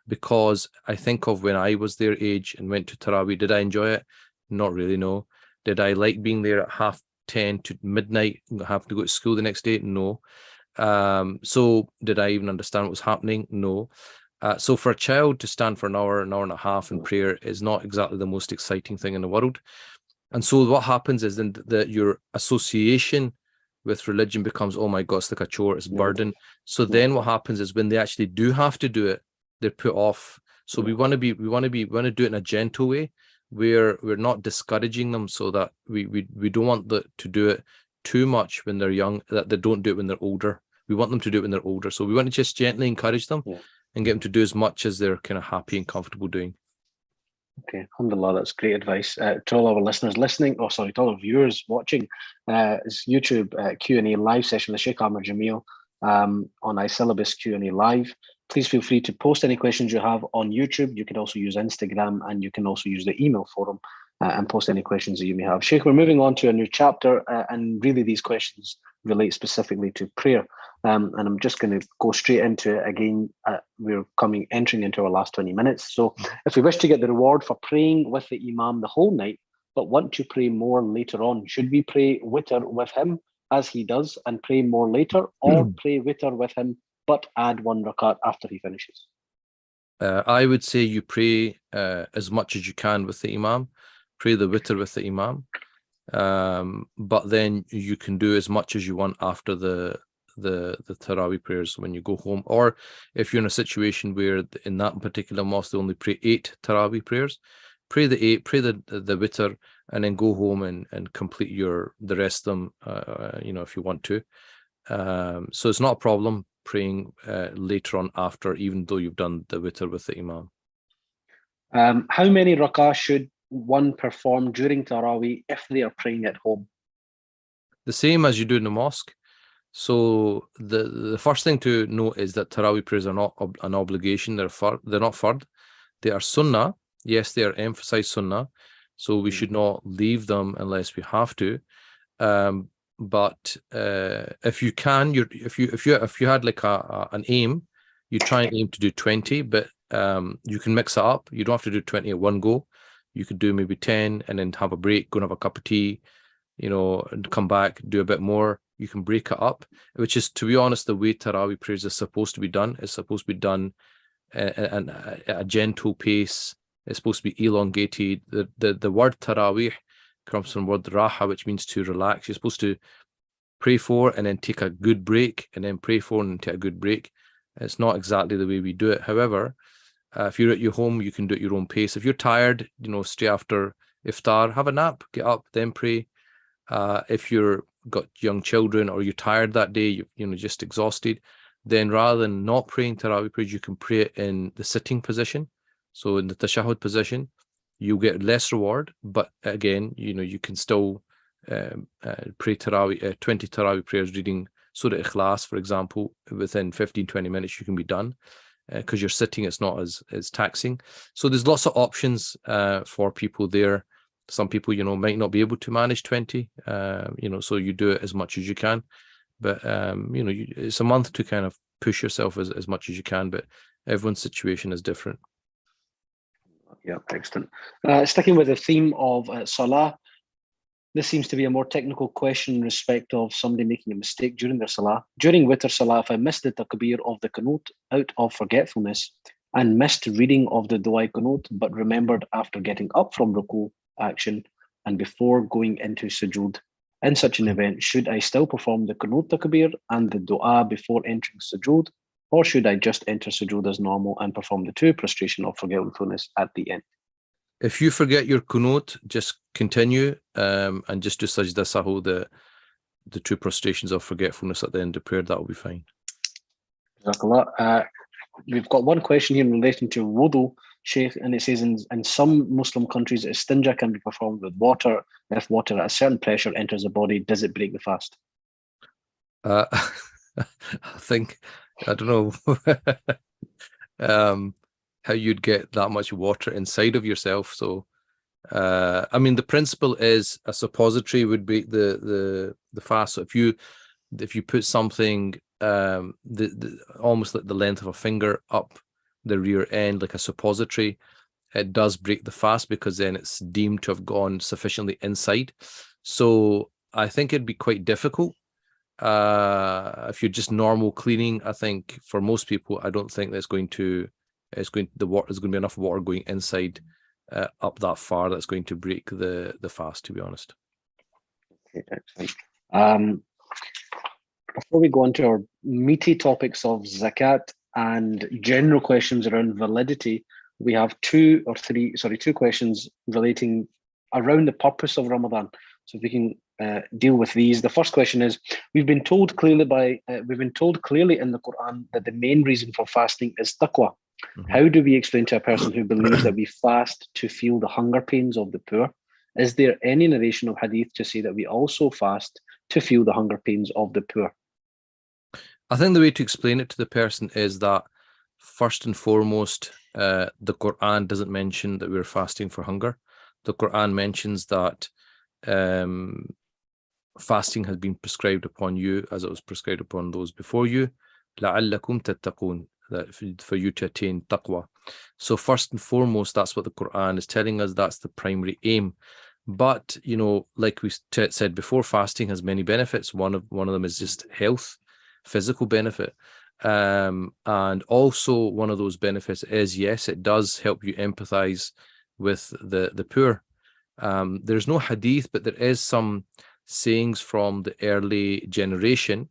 [SPEAKER 1] because I think of when I was their age and went to Taraweeh. Did I enjoy it? Not really, no. Did I like being there at 10:30 to midnight and have to go to school the next day? No. So did I even understand what was happening? No. So for a child to stand for an hour and a half in prayer is not exactly the most exciting thing in the world. And so what happens is then that your association with religion becomes, oh my God, it's like a chore, it's a burden. So then what happens is when they actually do have to do it, they're put off. So we want to do it in a gentle way, where we're not discouraging them, so that we don't want to do it too much when they're young, that they don't do it when they're older. We want them to do it when they're older. So we want to just gently encourage them and get them to do as much as they're kind of happy and comfortable doing.
[SPEAKER 2] Okay, alhamdulillah, that's great advice. To all our listeners listening, to all our viewers watching, it's YouTube Q&A live session with Shaykh Amer Jamil on iSyllabus Q&A live. Please feel free to post any questions you have on YouTube. You can also use Instagram, and you can also use the email forum and post any questions that you may have. Shaykh, we're moving on to a new chapter, and really these questions relate specifically to prayer. And I'm just going to go straight into it again. We're entering into our last 20 minutes. So if we wish to get the reward for praying with the Imam the whole night, but want to pray more later on, should we pray witr with him as he does and pray more later, or pray witr with him but add 1 rakat after he finishes?
[SPEAKER 1] I would say you pray as much as you can with the Imam. Pray the witr with the Imam. But then you can do as much as you want after the Tarawih prayers when you go home, or if you're in a situation where in that particular mosque they only pray 8 Tarawih prayers, pray the 8, pray the witr, and then go home and complete the rest of them, if you want to. So it's not a problem praying later on after, even though you've done the witr with the imam.
[SPEAKER 2] How many rak'ah should one perform during Tarawih if they are praying at home?
[SPEAKER 1] The same as you do in the mosque. So the first thing to note is that Tarawih prayers are not an obligation. They're not fard. They are sunnah. Yes, they are emphasized sunnah. So we should not leave them unless we have to. But if you can, if you had like an aim, you try and aim to do 20, but you can mix it up. You don't have to do 20 at one go. You could do maybe 10 and then have a break, go and have a cup of tea, and come back, do a bit more. You can break it up, which is, to be honest, the way Tarawih prayers is supposed to be done. It's supposed to be done at a gentle pace. It's supposed to be elongated. The word Tarawih comes from the word raha, which means to relax. You're supposed to pray for and then take a good break, and then pray for and take a good break. It's not exactly the way we do it. However, if you're at your home, you can do it at your own pace. If you're tired, straight after iftar, have a nap, get up, then pray. If you're got young children or you're tired that day, you're just exhausted, then rather than not praying Tarawih prayers, you can pray it in the sitting position. So in the tashahhud position, you get less reward, but again, you can still pray Tarawih, 20 Tarawih prayers reading Surah Ikhlas, for example, within 15-20 minutes you can be done, because you're sitting, it's not as taxing. So there's lots of options for people there. Some people, might not be able to manage 20, so you do it as much as you can. But, it's a month to kind of push yourself as much as you can, but everyone's situation is different.
[SPEAKER 2] Yeah, excellent. Sticking with the theme of Salah, this seems to be a more technical question in respect of somebody making a mistake during their Salah. During Witr Salah, if I missed the takbir of the Qunut out of forgetfulness and missed reading of the Dua Qunut, but remembered after getting up from Ruku action and before going into sujood, in such an event, should I still perform the Qunut takbir and the Dua before entering sujood, or should I just enter sujood as normal and perform the 2 prostration of forgetfulness at the end?
[SPEAKER 1] If you forget your Qunut, just continue and just do sajda sahu, the 2 prostrations of forgetfulness at the end of prayer. That will be fine.
[SPEAKER 2] We've got one question here relating to wudu, Shaykh, and it says in some Muslim countries, istinja can be performed with water. If water at a certain pressure enters the body, does it break the fast?
[SPEAKER 1] I don't know how you'd get that much water inside of yourself. So, the principle is a suppository would be the fast. So if you put something almost like the length of a finger up the rear end, like a suppository, it does break the fast, because then it's deemed to have gone sufficiently inside. So I think it'd be quite difficult. If you're just normal cleaning, I think for most people, I don't think there's going to be enough water going inside up that far that's going to break the fast, to be honest.
[SPEAKER 2] Okay, excellent. Before we go on to our meaty topics of zakat and general questions around validity, we have two questions relating around the purpose of Ramadan. So if we can deal with these. The first question is: we've been told clearly in the Quran that the main reason for fasting is taqwa. Mm-hmm. How do we explain to a person who believes that we fast to feel the hunger pains of the poor? Is there any narration of hadith to say that we also fast to feel the hunger pains of the poor?
[SPEAKER 1] I think the way to explain it to the person is that, first and foremost, the Quran doesn't mention that we're fasting for hunger. The Quran mentions that fasting has been prescribed upon you as it was prescribed upon those before you, لَعَلَّكُمْ تَتَّقُونَ, that for you to attain taqwa. So first and foremost, that's what the Quran is telling us. That's the primary aim. But, like we said before, fasting has many benefits. One of them is just health, physical benefit. And also one of those benefits is, yes, it does help you empathize with the poor. There's no hadith, but there is some sayings from the early generation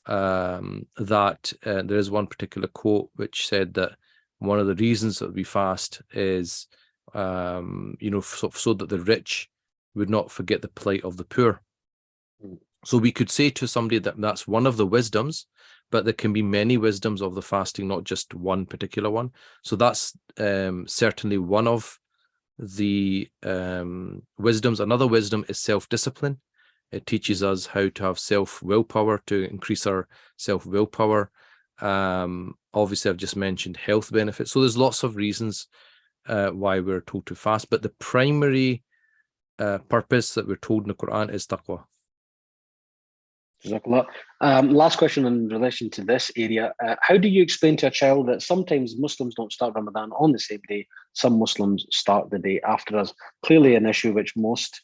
[SPEAKER 1] that there is one particular quote which said that one of the reasons that we fast is, so that the rich would not forget the plight of the poor. So we could say to somebody that that's one of the wisdoms, but there can be many wisdoms of the fasting, not just one particular one. So that's certainly one of the wisdoms. Another wisdom is self-discipline. It teaches us how to have self-willpower, to increase our self-willpower. Obviously, I've just mentioned health benefits. So there's lots of reasons why we're told to fast, but the primary purpose that we're told in the Quran is taqwa.
[SPEAKER 2] Last question in relation to this area. How do you explain to a child that sometimes Muslims don't start Ramadan on the same day? Some Muslims start the day after us. Clearly an issue which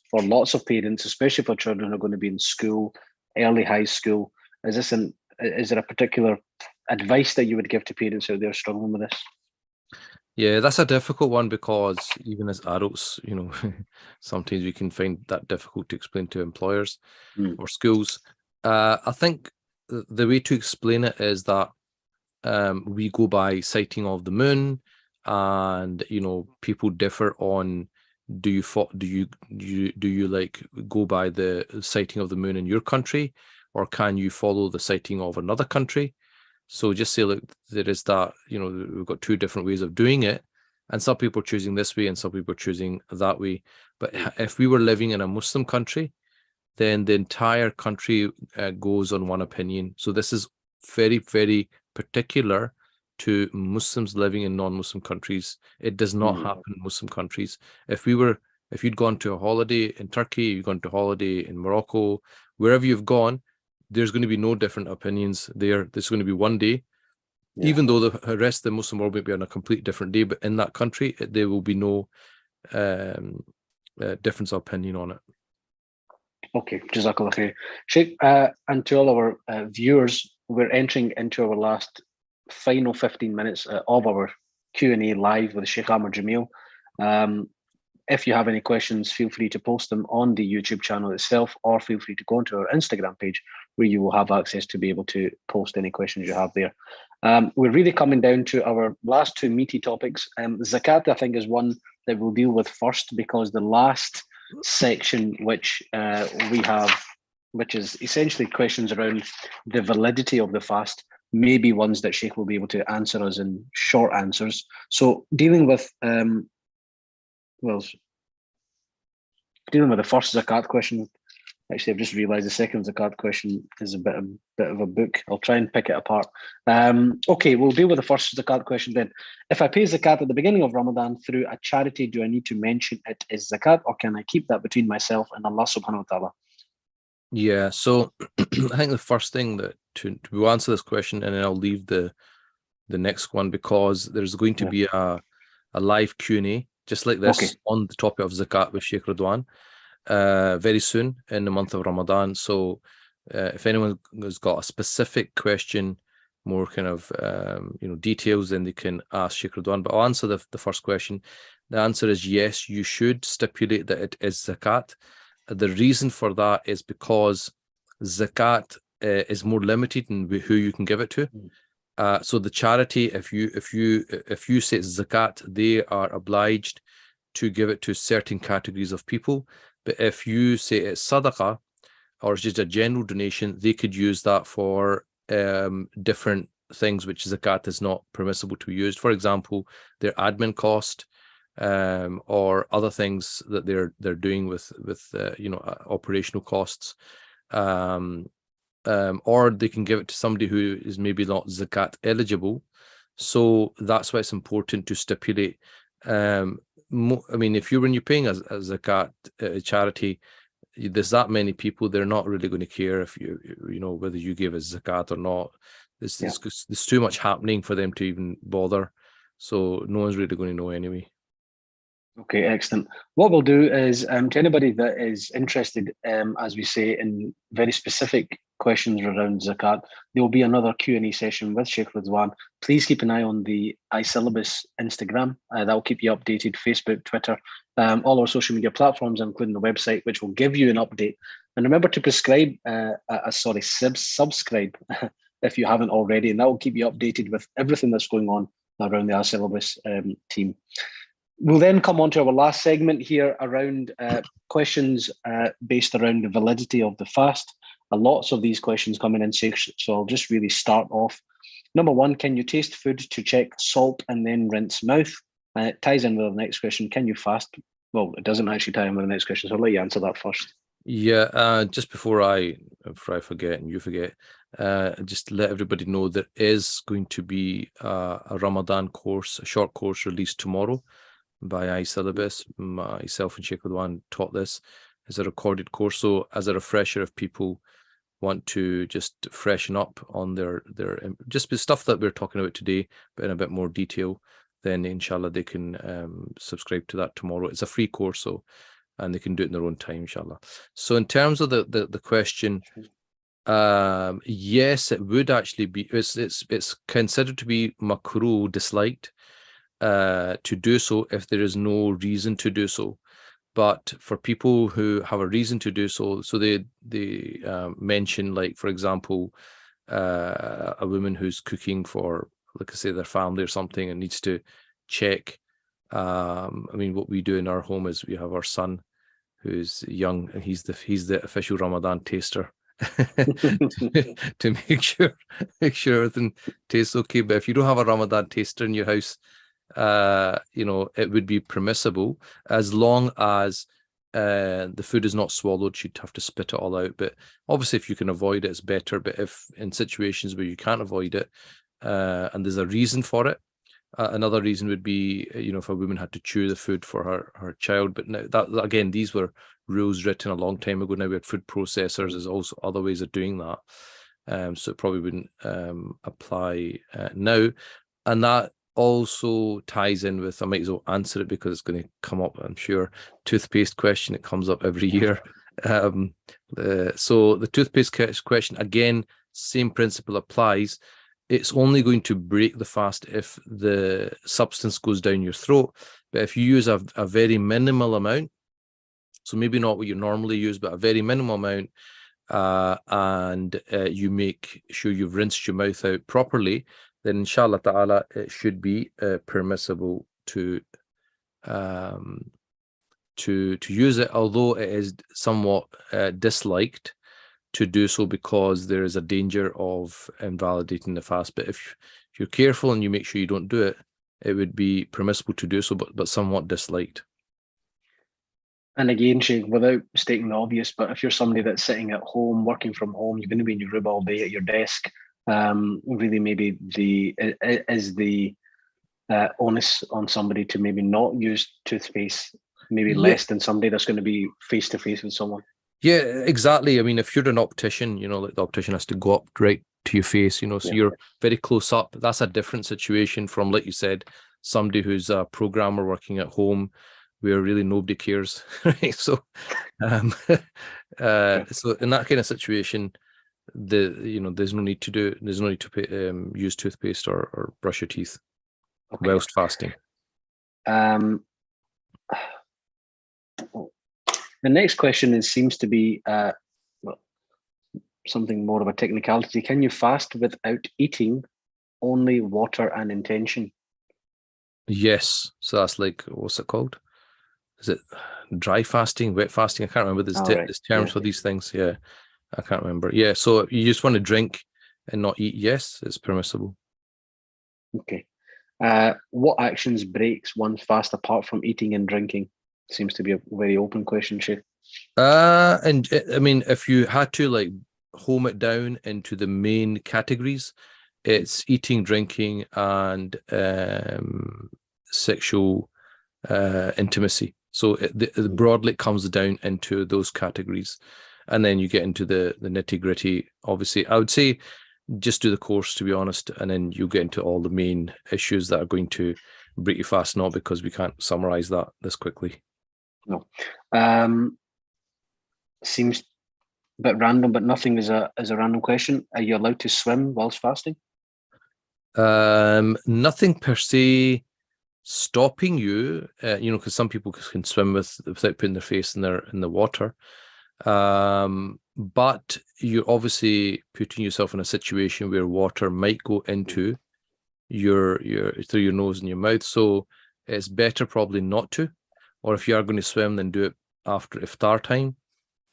[SPEAKER 2] for lots of parents, especially for children who are going to be in school, early high school. Is there a particular advice that you would give to parents out there struggling with this?
[SPEAKER 1] Yeah, that's a difficult one, because even as adults, sometimes we can find that difficult to explain to employers or schools. I think the way to explain it is that we go by sighting of the moon, and people differ on do you like go by the sighting of the moon in your country, or can you follow the sighting of another country? So just say, look, there is that, we've got two different ways of doing it, and some people are choosing this way and some people are choosing that way. But if we were living in a Muslim country, then the entire country goes on one opinion. So this is very, very particular to Muslims living in non-Muslim countries. It does not happen in Muslim countries. If you'd gone to a holiday in Turkey, you've gone to a holiday in Morocco, wherever you've gone, there's going to be no different opinions there. There's going to be one day, even though the rest of the Muslim world might be on a complete different day, but in that country, there will be no difference of opinion on it.
[SPEAKER 2] Okay, Jazakallah khair. Shaykh, and to all our viewers, we're entering into our final 15 minutes of our Q&A live with Shaykh Amer Jamil. If you have any questions, feel free to post them on the YouTube channel itself, or feel free to go onto our Instagram page, where you will have access to be able to post any questions you have there. We're really coming down to our last two meaty topics. Zakat, I think, is one that we'll deal with first, because the last section which we have, which is essentially questions around the validity of the fast, may be ones that Shaykh will be able to answer us in short answers. So dealing with the first Zakat question. Actually, I've just realized the second Zakat question is a bit of a book. I'll try and pick it apart. Okay, we'll deal with the first Zakat question then. If I pay Zakat at the beginning of Ramadan through a charity, do I need to mention it is Zakat, or can I keep that between myself and Allah subhanahu wa ta'ala?
[SPEAKER 1] Yeah, so I think the first thing that to answer this question, and then I'll leave the next one, because there's going to be a live Q&A just like this on the topic of Zakat with Shaykh Ridwan very soon in the month of Ramadan. So if anyone has got a specific question, more kind of details, then they can ask Shaykh Ridwan. But I'll answer the first question. The answer is yes, you should stipulate that it is Zakat. The reason for that is because Zakat is more limited in who you can give it to. So the charity, if you say it's Zakat, they are obliged to give it to certain categories of people. But if you say it's Sadaqah, or it's just a general donation, they could use that for different things which Zakat is not permissible to be used. For example, their admin cost, or other things that they're doing with operational costs. Or they can give it to somebody who is maybe not Zakat eligible. So that's why it's important to stipulate. I mean, when you're paying a Zakat charity, there's that many people, they're not really going to care if whether you give a Zakat or not. There's too much happening for them to even bother. So no one's really going to know anyway.
[SPEAKER 2] Okay, excellent. What we'll do is, to anybody that is interested, as we say, in very specific questions around Zakat. There will be another Q&A session with Shaykh Ridwan. Please keep an eye on the iSyllabus Instagram. That will keep you updated, Facebook, Twitter, all our social media platforms, including the website, which will give you an update. And remember to subscribe if you haven't already, and that will keep you updated with everything that's going on around the iSyllabus team. We'll then come on to our last segment here around questions based around the validity of the fast. Lots of these questions coming in, so I'll just really start off. Number one, can you taste food to check salt and then rinse mouth? It ties in with the next question. Can you fast? Well, it doesn't actually tie in with the next question, so I'll let you answer that first.
[SPEAKER 1] Yeah, just before I forget and you forget, just to let everybody know there is going to be a Ramadan course, a short course released tomorrow by iSyllabus. Myself and Shaykh Ridwan taught this as a recorded course. So as a refresher, if people want to just freshen up on their just the stuff that we're talking about today, but in a bit more detail, then inshallah they can subscribe to that tomorrow. It's a free course, so and they can do it in their own time, inshallah. So in terms of the question, yes, it would actually be. It's considered to be makruh, disliked, to do so if there is no reason to do so. But for people who have a reason to do so, so they mention, like, for example, a woman who's cooking for, like I say, their family or something, and needs to check. I mean, what we do in our home is we have our son who's young, and he's the official Ramadan taster to make sure everything tastes okay. But if you don't have a Ramadan taster in your house, it would be permissible as long as the food is not swallowed. You'd have to spit it all out. But obviously, if you can avoid it, it's better. But if in situations where you can't avoid it, and there's a reason for it, another reason would be, if a woman had to chew the food for her child. But now that, again, these were rules written a long time ago. Now we have food processors. There's also other ways of doing that. So it probably wouldn't apply now. And that also ties in with, I might as well answer it because it's going to come up, I'm sure, toothpaste question. It comes up every year. So the toothpaste question, again, same principle applies. It's only going to break the fast if the substance goes down your throat. But if you use a very minimal amount, so maybe not what you normally use, but a very minimal amount, and you make sure you've rinsed your mouth out properly, then inshallah ta'ala it should be permissible to use it, although it is somewhat disliked to do so because there is a danger of invalidating the fast. But if you're careful and you make sure you don't do it, it would be permissible to do so, but somewhat disliked.
[SPEAKER 2] And again, Shaykh, without stating the obvious, but if you're somebody that's sitting at home, working from home, you're going to be in your room all day at your desk, really maybe the onus on somebody to maybe not use toothpaste, maybe less than somebody that's going to be face to face with someone.
[SPEAKER 1] Yeah, exactly. I mean, if you're an optician, like the optician has to go up right to your face, so you're very close up. That's a different situation from, like you said, somebody who's a programmer working at home where really nobody cares, right? So, so in that kind of situation, there's no need to use toothpaste or brush your teeth whilst fasting.
[SPEAKER 2] The next question seems to be something more of a technicality. Can you fast without eating, only water and intention?
[SPEAKER 1] Yes. So that's like, what's it called? Is it dry fasting, wet fasting? I can't remember. There's terms for these things. Yeah, I can't remember. Yeah, so you just want to drink and not eat. Yes, it's permissible.
[SPEAKER 2] Okay. What actions breaks one's fast apart from eating and drinking? Seems to be a very open question, Shaykh.
[SPEAKER 1] And I mean, if you had to like home it down into the main categories, it's eating, drinking, and sexual intimacy. So broadly it comes down into those categories, and then you get into the nitty gritty. Obviously, I would say just do the course, to be honest, and then you get into all the main issues that are going to break you fast. Not because we can't summarize that this quickly.
[SPEAKER 2] No. Seems bit random, but nothing is a random question. Are you allowed to swim whilst fasting?
[SPEAKER 1] Nothing per se stopping you, because some people can swim without putting their face in the water. But you're obviously putting yourself in a situation where water might go into your through your nose and your mouth. So it's better probably not to, or if you are going to swim, then do it after iftar time.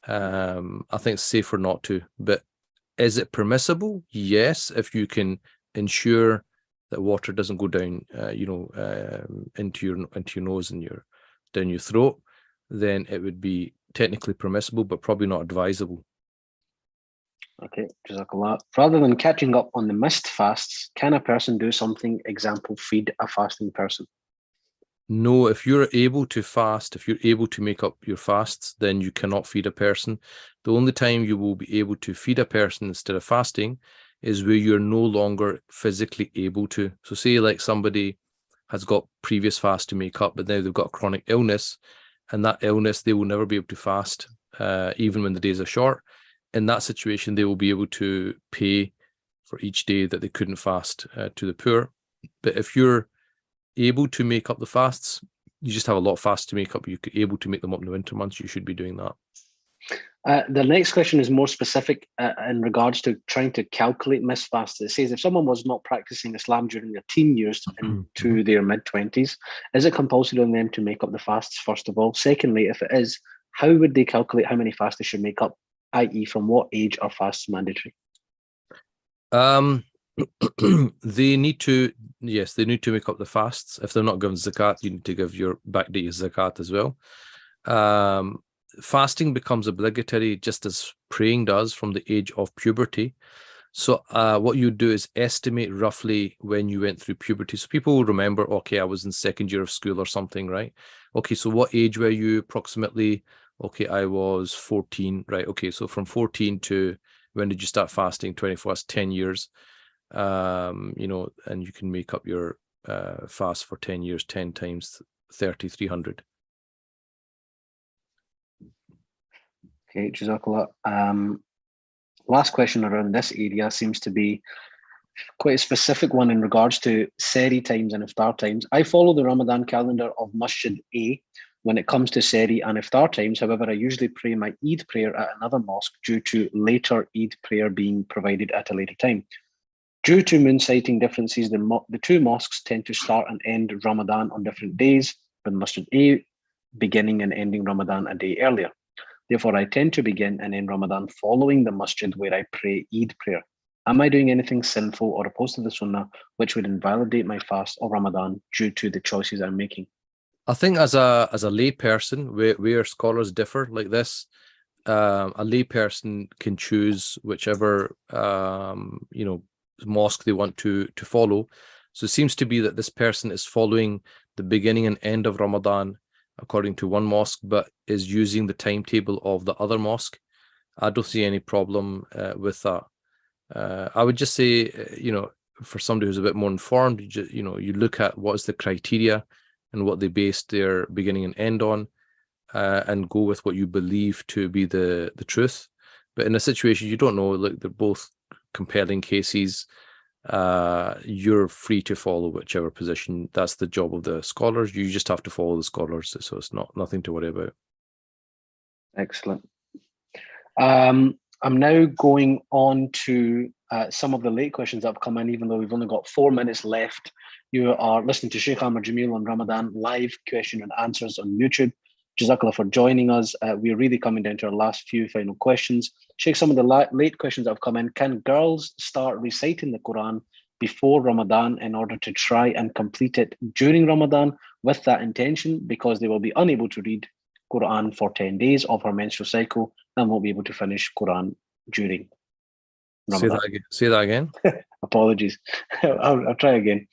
[SPEAKER 1] I think it's safer not to. But is it permissible? Yes, if you can ensure that water doesn't go down, into your nose and down your throat, then it would be technically permissible, but probably not advisable.
[SPEAKER 2] Okay, jazakallah. Rather than catching up on the missed fasts, can a person do something, example, feed a fasting person?
[SPEAKER 1] No, if you're able to fast, if you're able to make up your fasts, then you cannot feed a person. The only time you will be able to feed a person instead of fasting is where you're no longer physically able to. So say like somebody has got previous fast to make up, but now they've got a chronic illness, and that illness, they will never be able to fast, even when the days are short. In that situation, they will be able to pay for each day that they couldn't fast to the poor. But if you're able to make up the fasts, you just have a lot of fasts to make up. You're able to make them up in the winter months. You should be doing that.
[SPEAKER 2] The next question is more specific in regards to trying to calculate missed fasts. It says if someone was not practicing Islam during their teen years into their mid-20s, is it compulsory on them to make up the fasts, first of all? Secondly, if it is, how would they calculate how many fasts they should make up, i.e. from what age are fasts mandatory?
[SPEAKER 1] They need to make up the fasts. If they're not given zakat, you need to give your backdate your zakat as well. Fasting becomes obligatory just as praying does from the age of puberty. So what you do is estimate roughly when you went through puberty. So people will remember, okay, I was in second year of school or something, right? Okay, so what age were you approximately? Okay, I was 14, right? Okay, so from 14 to when did you start fasting? 24, that's 10 years. And you can make up your fast for 10 years, 10 times 30, 300.
[SPEAKER 2] Okay, jazakallah. Last question around this area seems to be quite a specific one in regards to Seri times and Iftar times. I follow the Ramadan calendar of Masjid A when it comes to Seri and Iftar times. However, I usually pray my Eid prayer at another mosque due to later Eid prayer being provided at a later time. Due to moon sighting differences, the two mosques tend to start and end Ramadan on different days, with Masjid A beginning and ending Ramadan a day earlier. Therefore, I tend to begin and end Ramadan following the masjid where I pray Eid prayer. Am I doing anything sinful or opposed to the Sunnah which would invalidate my fast or Ramadan due to the choices I'm making?
[SPEAKER 1] I think as a lay person, where scholars differ like this, a lay person can choose whichever mosque they want to follow. So it seems to be that this person is following the beginning and end of Ramadan according to one mosque, but is using the timetable of the other mosque. I don't see any problem with that. I would just say, for somebody who's a bit more informed, you look at what is the criteria and what they based their beginning and end on, and go with what you believe to be the truth. But in a situation you don't know, like they're both compelling cases, you're free to follow whichever position. That's the job of the scholars. You just have to follow the scholars, so it's nothing to worry about.
[SPEAKER 2] Excellent. I'm now going on to some of the late questions that have come in, even though we've only got 4 minutes left. You are listening to Shaykh Amer Jamil on Ramadan live question and answers on YouTube. Jazakallah for joining us. We're really coming down to our last few final questions. Shaykh, some of the late questions that have come in. Can girls start reciting the Quran before Ramadan in order to try and complete it during Ramadan with that intention, because they will be unable to read Quran for 10 days of her menstrual cycle and won't be able to finish Quran during Ramadan?
[SPEAKER 1] Say that again.
[SPEAKER 2] Apologies. I'll try again.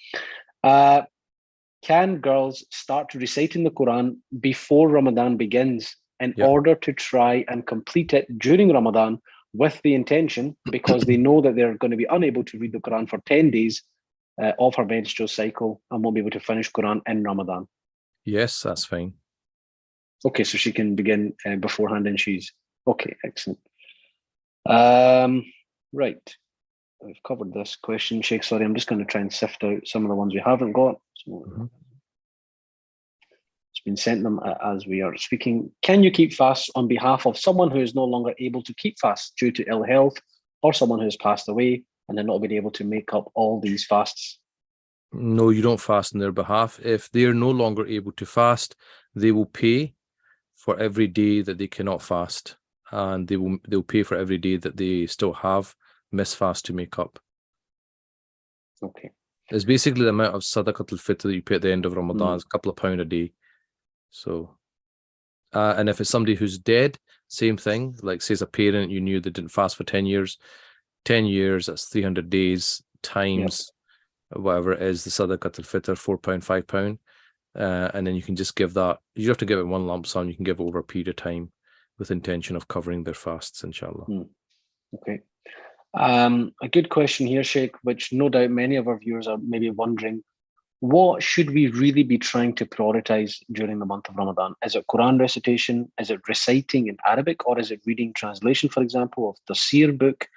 [SPEAKER 2] Can girls start reciting the Quran before Ramadan begins in order to try and complete it during Ramadan with the intention, because they know that they're going to be unable to read the Quran for 10 days of her menstrual cycle and won't be able to finish Quran in Ramadan?
[SPEAKER 1] Yes, that's fine.
[SPEAKER 2] Okay, so she can begin beforehand and she's... Okay, excellent. Right. We've covered this question, Shaykh. Sorry, I'm just going to try and sift out some of the ones we haven't got. So it's been sent them as we are speaking. Can you keep fasts on behalf of someone who is no longer able to keep fasts due to ill health, or someone who has passed away and they're not been able to make up all these fasts?
[SPEAKER 1] No, you don't fast on their behalf. If they are no longer able to fast, they will pay for every day that they cannot fast, and they'll pay for every day that they still have missed fast to make up.
[SPEAKER 2] Okay.
[SPEAKER 1] It's basically the amount of Zakat al-Fitr that you pay at the end of Ramadan. It's a couple of pounds a day. So, and if it's somebody who's dead, same thing. Like, say, as a parent, you knew they didn't fast for 10 years. 10 years, that's 300 days times whatever it is, the Zakat al-Fitr, £4, £5. And then you can just give that. You don't have to give it one lump sum. You can give it over a period of time with intention of covering their fasts, inshallah.
[SPEAKER 2] Okay. A good question here, Shaykh, which no doubt many of our viewers are maybe wondering. What should we really be trying to prioritize during the month of Ramadan? Is it Quran recitation? Is it reciting in Arabic? Or is it reading translation, for example, of the Seer book?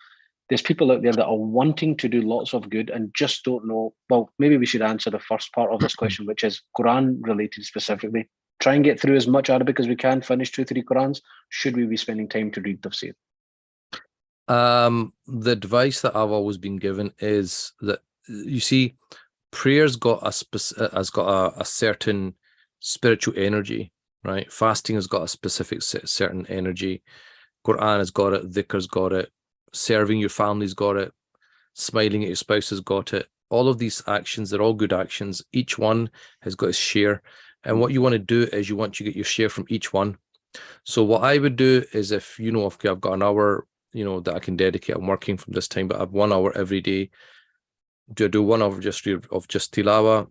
[SPEAKER 2] There's people out there that are wanting to do lots of good and just don't know. Well, maybe we should answer the first part of this question, which is Quran related specifically. Try and get through as much Arabic as we can, finish 2-3 Qurans. Should we be spending time to read tafsir?
[SPEAKER 1] The advice that I've always been given is that, you see, prayer's got a certain spiritual energy, right? Fasting has got a specific certain energy. Quran has got it, dhikr's got it, serving your family's got it, smiling at your spouse has got it. All of these actions, they're all good actions. Each one has got its share. And what you want to do is you want to get your share from each one. So what I would do is, if you know, okay, I've got an hour, you know, that I can dedicate, I'm working from this time, but I have 1 hour every day. Do I do 1 hour just tilawa,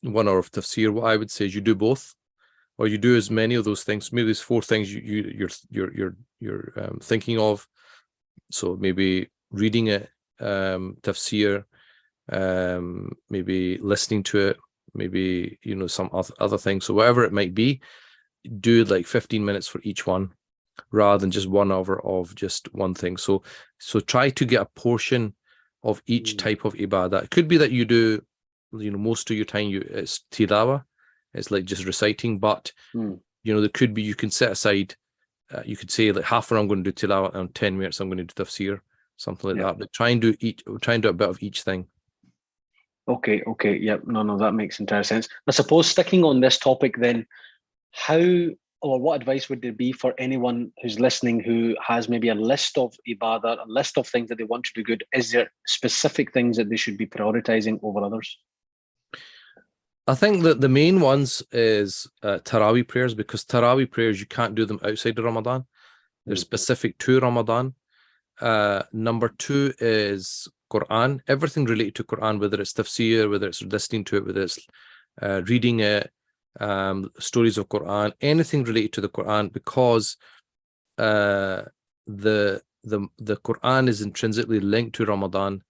[SPEAKER 1] 1 hour of tafsir? What I would say is you do both, or you do as many of those things. Maybe there's 4 things you're thinking of. So maybe reading it, tafsir, maybe listening to it, maybe, you know, some other things. So whatever it might be, do like 15 minutes for each one, rather than just 1 hour of just one thing. So try to get a portion of each type of ibadah. It could be that you do, you know, most of your time it's tilawa, it's like just reciting, but you know, there could be, you can set aside, you could say like half an hour I'm going to do tilawa and 10 minutes I'm going to do tafsir, something like that. But try and do a bit of each thing.
[SPEAKER 2] Okay. Yep. No, that makes entire sense. I suppose, sticking on this topic then, how or what advice would there be for anyone who's listening who has maybe a list of ibadah, a list of things that they want to do good? Is there specific things that they should be prioritizing over others?
[SPEAKER 1] I think that the main ones is Taraweeh prayers, because Taraweeh prayers, you can't do them outside of Ramadan. They're specific to Ramadan. Number 2 is Quran. Everything related to Quran, whether it's tafsir, whether it's listening to it, whether it's reading it, stories of Quran, anything related to the Quran, because the Quran is intrinsically linked to Ramadan.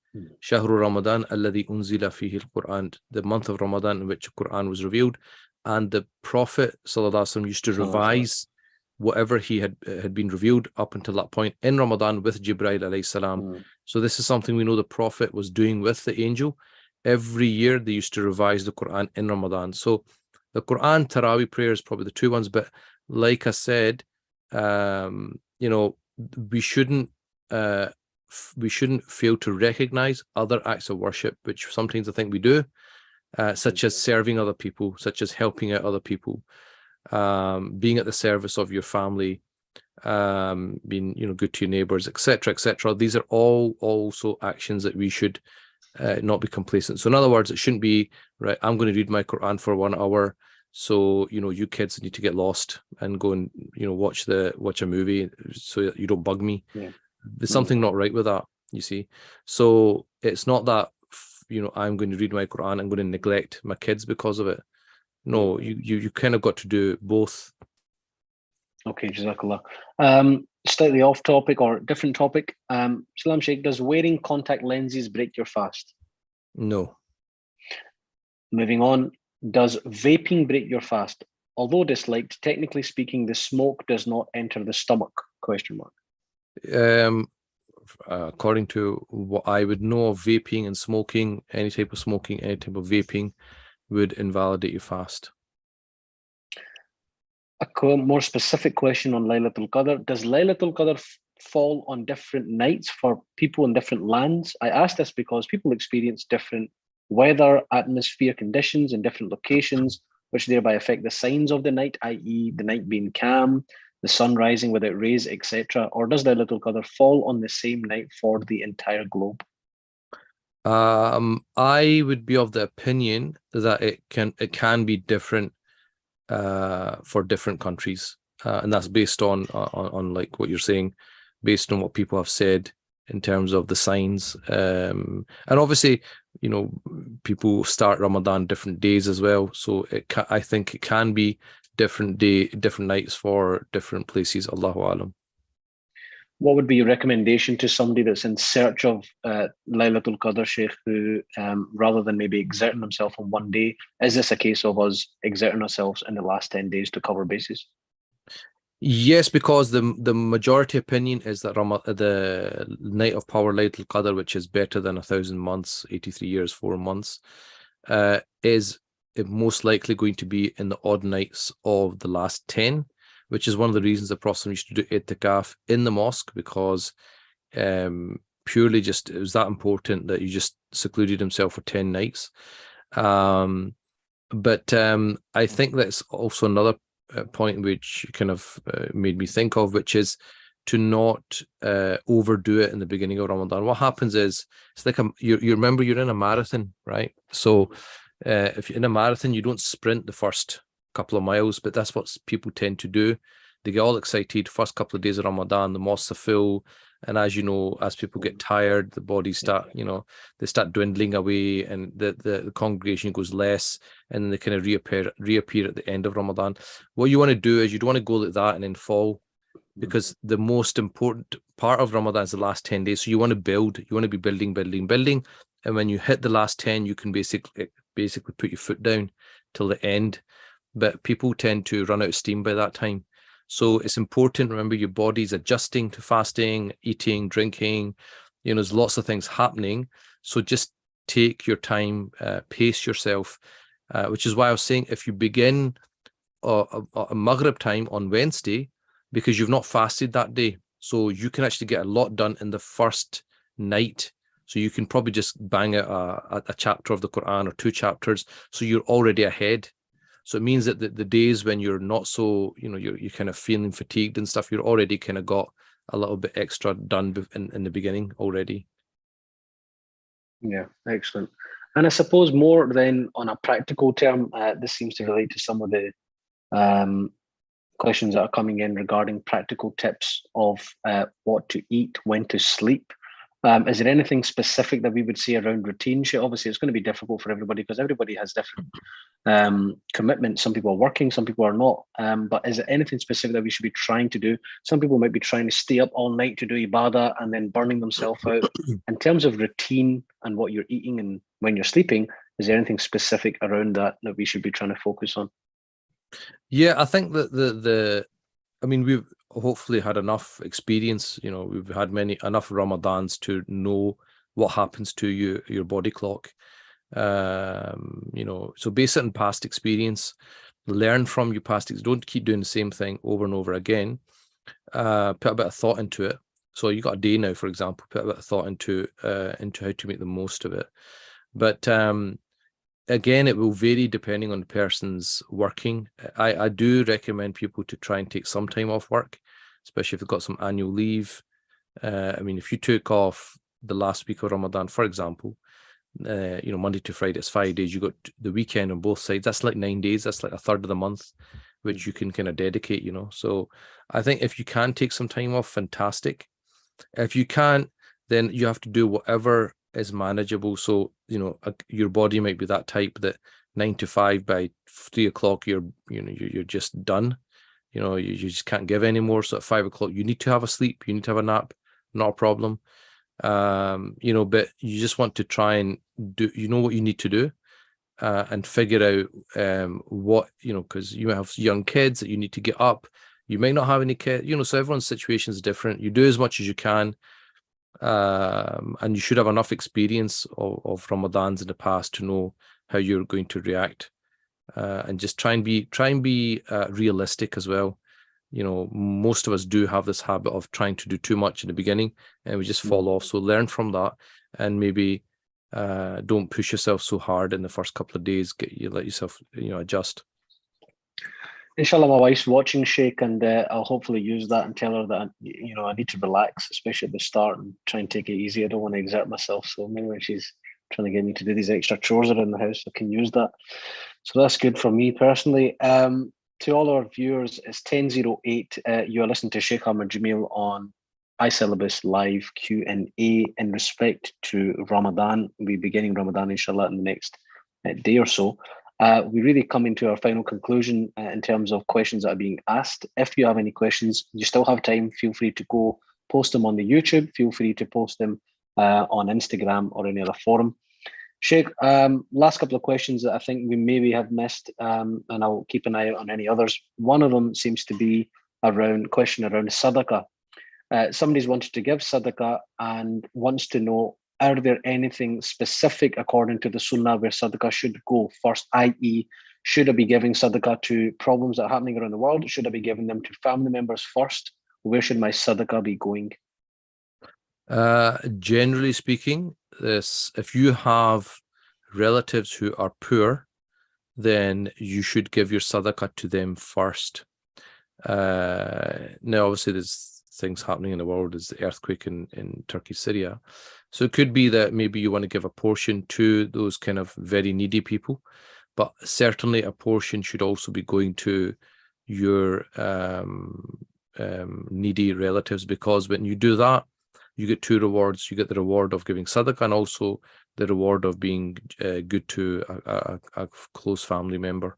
[SPEAKER 1] Shahru Ramadan alladhi unzila fihi al-Quran, the month of Ramadan in which the Quran was revealed, and the Prophet sallallahu alaihi wasallam used to revise whatever he had been revealed up until that point in Ramadan with Jibreel alayhi salam. So this is something we know the Prophet was doing with the angel. Every year they used to revise the Quran in Ramadan. So the Quran Taraweeh prayer is probably the 2 ones. But like I said, you know, we shouldn't fail to recognize other acts of worship, which sometimes I think we do, such as serving other people, such as helping out other people, being at the service of your family, being, you know, good to your neighbors, etc., etc. These are all also actions that we should not be complacent. So in other words, it shouldn't be, right, I'm going to read my Quran for 1 hour, so, you know, you kids need to get lost and go and, you know, watch a movie so that you don't bug me. There's something not right with that, you see. So it's not that, you know, I'm going to read my Quran, I'm going to neglect my kids because of it. No, you kind of got to do both.
[SPEAKER 2] Okay, Jazakallah. Slightly off topic or different topic. Salam Sheikh, does wearing contact lenses break your fast?
[SPEAKER 1] No.
[SPEAKER 2] Moving on, does vaping break your fast? Although disliked, technically speaking, the smoke does not enter the stomach? Question mark.
[SPEAKER 1] according to what I would know of vaping and smoking, any type of smoking, any type of vaping would invalidate your fast.
[SPEAKER 2] A more specific question on Laylatul Qadr. Does Laylatul Qadr fall on different nights for people in different lands? I ask this because people experience different weather, atmosphere conditions in different locations, which thereby affect the signs of the night, i.e. the night being calm, the sun rising without rays, etc. Or does Laylatul Qadr fall on the same night for the entire globe?
[SPEAKER 1] I would be of the opinion that it can be different for different countries, and that's based on like what you're saying, based on what people have said in terms of the signs, and obviously, you know, people start Ramadan different days as well, so I think it can be different nights for different places. Allahu Alam.
[SPEAKER 2] What would be your recommendation to somebody that's in search of Laylatul Qadr, Shaykh, who rather than maybe exerting himself on one day, is this a case of us exerting ourselves in the last 10 days to cover bases?
[SPEAKER 1] Yes, because the majority opinion is that the night of power, Laylatul Qadr, which is better than 1,000 months, 83 years, 4 months, is most likely going to be in the odd nights of the last 10, which is one of the reasons the Prophet used to do itikaf in the mosque, because purely just it was that important that he just secluded himself for 10 nights. But I think that's also another point which kind of made me think of, which is to not overdo it in the beginning of Ramadan. What happens is, it's like you remember you're in a marathon, right? So if you're in a marathon, you don't sprint the first couple of miles, but that's what people tend to do. They get all excited first couple of days of Ramadan, the mosques are full, and as you know, as people get tired, the bodies start, you know, they start dwindling away, and the congregation goes less, and then they kind of reappear at the end of Ramadan. What you want to do is you don't want to go like that and then fall, because the most important part of Ramadan is the last 10 days. So you want to build, you want to be building, and when you hit the last 10, you can basically put your foot down till the end. But people tend to run out of steam by that time. So it's important, remember, your body's adjusting to fasting, eating, drinking, you know, there's lots of things happening. So just take your time, pace yourself, which is why I was saying, if you begin a Maghrib time on Wednesday, because you've not fasted that day, so you can actually get a lot done in the first night. So you can probably just bang out a chapter of the Quran or 2 chapters, so you're already ahead. So it means that the days when you're not so, you know, you're kind of feeling fatigued and stuff, you're already kind of got a little bit extra done in the beginning already.
[SPEAKER 2] Yeah, excellent. And I suppose more than on a practical term, this seems to relate to some of the questions that are coming in regarding practical tips of what to eat, when to sleep. Is there anything specific that we would see around routine? Obviously, it's going to be difficult for everybody because everybody has different commitments. Some people are working, some people are not. But is there anything specific that we should be trying to do? Some people might be trying to stay up all night to do ibadah and then burning themselves out. In terms of routine and what you're eating and when you're sleeping, is there anything specific around that we should be trying to focus on?
[SPEAKER 1] Yeah, I think that I mean, we've hopefully had enough experience, you know, we've had enough Ramadans to know what happens to your body clock. You know, so base it on past experience, learn from your past experience. Don't keep doing the same thing over and over again. Put a bit of thought into it. So you got a day now, for example, put a bit of thought into how to make the most of it. But again, it will vary depending on the person's working. I do recommend people to try and take some time off work, especially if they've got some annual leave. I mean, if you took off the last week of Ramadan, for example, you know, Monday to Friday, it's 5 days. You got the weekend on both sides. That's like 9 days. That's like a third of the month, which you can kind of dedicate, you know. So I think if you can take some time off, fantastic. If you can't, then you have to do whatever is manageable. So, you know, your body might be that type that 9 to 5, by 3 o'clock, you're just done. You know, you just can't give anymore. So at 5 o'clock, you need to have a sleep. You need to have a nap. Not a problem. You know, but you just want to try and do, you know, what you need to do, and figure out what, you know, because you might have young kids that you need to get up. You might not have any kids, you know, so everyone's situation is different. You do as much as you can. And you should have enough experience of Ramadans in the past to know how you're going to react, and just try and be realistic as well. You know, most of us do have this habit of trying to do too much in the beginning, and we just fall off. So learn from that, and maybe don't push yourself so hard in the first couple of days. Let yourself, adjust.
[SPEAKER 2] Inshallah, my wife's watching, Sheikh, and I'll hopefully use that and tell her that I need to relax, especially at the start, and try and take it easy. I don't want to exert myself. So maybe when she's trying to get me to do these extra chores around the house, I can use that. So that's good for me personally. To all our viewers, it's 10:08. You are listening to Shaykh Amer Jamil on iSyllabus Live Q&A in respect to Ramadan. We'll be beginning Ramadan, inshallah, in the next day or so. We really come into our final conclusion in terms of questions that are being asked. If you have any questions, you still have time. Feel free to go post them on the YouTube. Feel free to post them on Instagram or any other forum. Sheikh, last couple of questions that I think we maybe have missed, and I'll keep an eye out on any others. One of them seems to be around sadaqah. Somebody's wanted to give sadaqah and wants to know, are there anything specific according to the sunnah where sadaqah should go first, i.e., should I be giving sadaqah to problems that are happening around the world? Should I be giving them to family members first? Where should my sadaqah be going?
[SPEAKER 1] Generally speaking, if you have relatives who are poor, then you should give your sadaqah to them first. Now, obviously, there's things happening in the world. There's the earthquake in Turkey, Syria. So it could be that maybe you want to give a portion to those kind of very needy people, but certainly a portion should also be going to your needy relatives, because when you do that, you get two rewards. You get the reward of giving sadaqah and also the reward of being good to a close family member.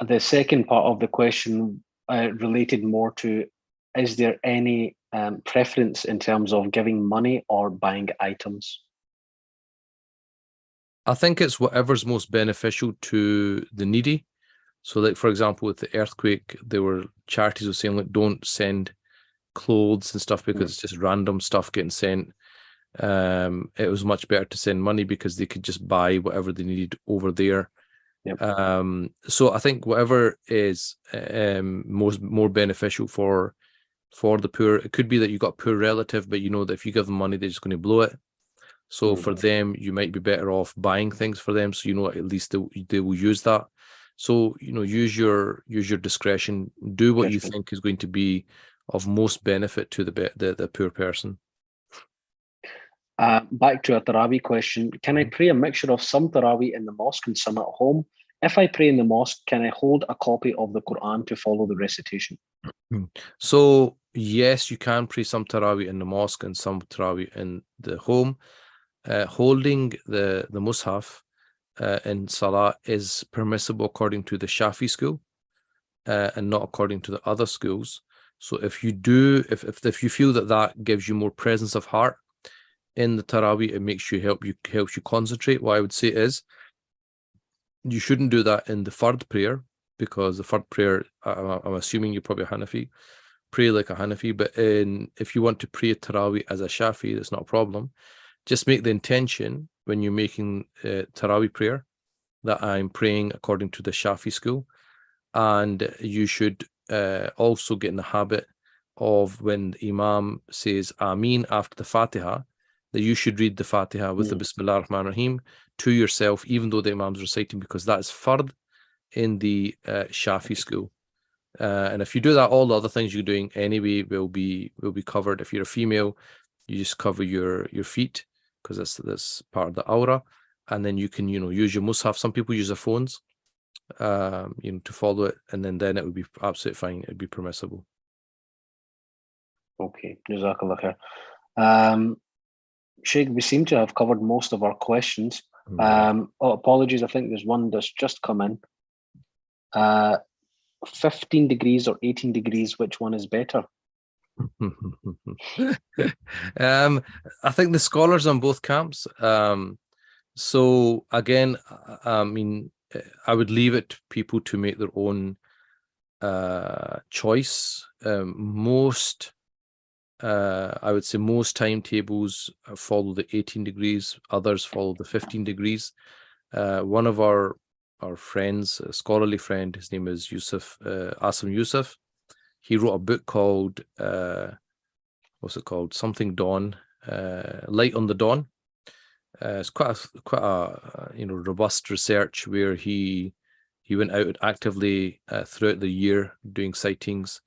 [SPEAKER 2] The second part of the question related more to, is there any preference in terms of giving money or buying items?
[SPEAKER 1] I think it's whatever's most beneficial to the needy. So, like, for example, with the earthquake, there were charities were saying, like, don't send clothes and stuff because it's just random stuff getting sent. It was much better to send money because they could just buy whatever they needed over there.
[SPEAKER 2] Yep.
[SPEAKER 1] So I think whatever is more beneficial for the poor. It could be that you got a poor relative, but you know that if you give them money, they're just going to blow it. So for them, you might be better off buying things for them, so you know at least they will use that. So use your discretion. Do what you think is going to be of most benefit to the poor person.
[SPEAKER 2] Back to a Taraweeh question. Can I pray a mixture of some Taraweeh in the mosque and some at home? If I pray in the mosque, can I hold a copy of the Quran to follow the recitation?
[SPEAKER 1] So yes, you can pray some Taraweeh in the mosque and some Taraweeh in the home. Holding the Mus'haf in Salah is permissible according to the Shafi school and not according to the other schools. So if you if you feel that gives you more presence of heart in the Taraweeh, it helps you concentrate. What I would say is you shouldn't do that in the Fard prayer, because the Fard prayer, I'm assuming you're probably a Hanafi, pray like a Hanafi, but if you want to pray Taraweeh as a Shafi, that's not a problem. Just make the intention when you're making Taraweeh prayer that I'm praying according to the Shafi school, and you should also get in the habit of when the Imam says Ameen after the Fatiha, that you should read the Fatiha with the Bismillah ar-Rahman ar-Rahim to yourself, even though the Imam's reciting, because that is fard in the Shafi school. And if you do that, all the other things you're doing anyway will be covered. If you're a female, you just cover your feet, because that's part of the aura, and then you can use your Mus'haf. Some people use their phones to follow it, and then it would be absolutely fine. It'd be permissible.
[SPEAKER 2] Okay, Jazakallah khair. Sheikh, we seem to have covered most of our questions. Apologies, I think there's one that's just come in. 15 degrees or 18 degrees, which one is better?
[SPEAKER 1] I think the scholars on both camps. So again, I mean, I would leave it to people to make their own choice. Most I would say most timetables follow the 18 degrees, others follow the 15 degrees. One of our friends, a scholarly friend, his name is Asim Yusuf. He wrote a book called what's it called? Something Dawn, Light on the Dawn. It's quite a robust research where he went out actively throughout the year doing sightings,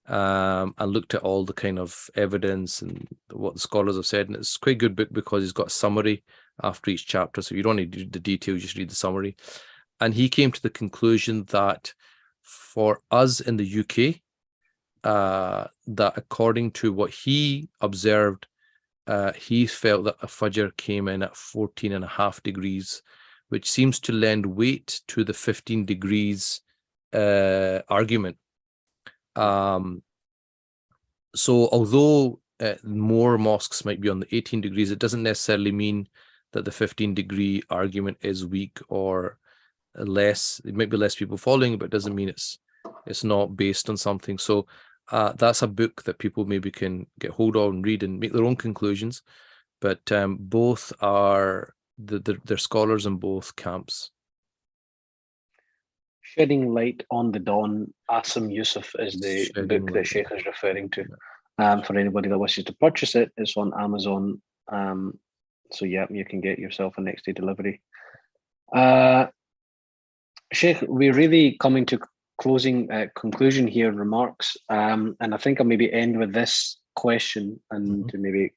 [SPEAKER 1] and looked at all the kind of evidence and what the scholars have said. And it's quite a good book because he's got a summary after each chapter, so you don't need to read the details, just read the summary. And he came to the conclusion that for us in the UK, that according to what he observed, he felt that a Fajr came in at 14.5 degrees, which seems to lend weight to the 15 degrees argument. So although more mosques might be on the 18 degrees, it doesn't necessarily mean that the 15-degree argument is weak or less. It might be less people following, but it doesn't mean it's not based on something. So that's a book that people maybe can get hold of and read and make their own conclusions. But both are they're scholars in both camps.
[SPEAKER 2] Shedding Light on the Dawn, Asim Yusuf is the book that Shaykh is referring to. For anybody that wishes to purchase it, it's on Amazon. So yeah, you can get yourself a next day delivery. Shaykh, we're really coming to closing conclusion here, remarks. And I think I'll maybe end with this question and to maybe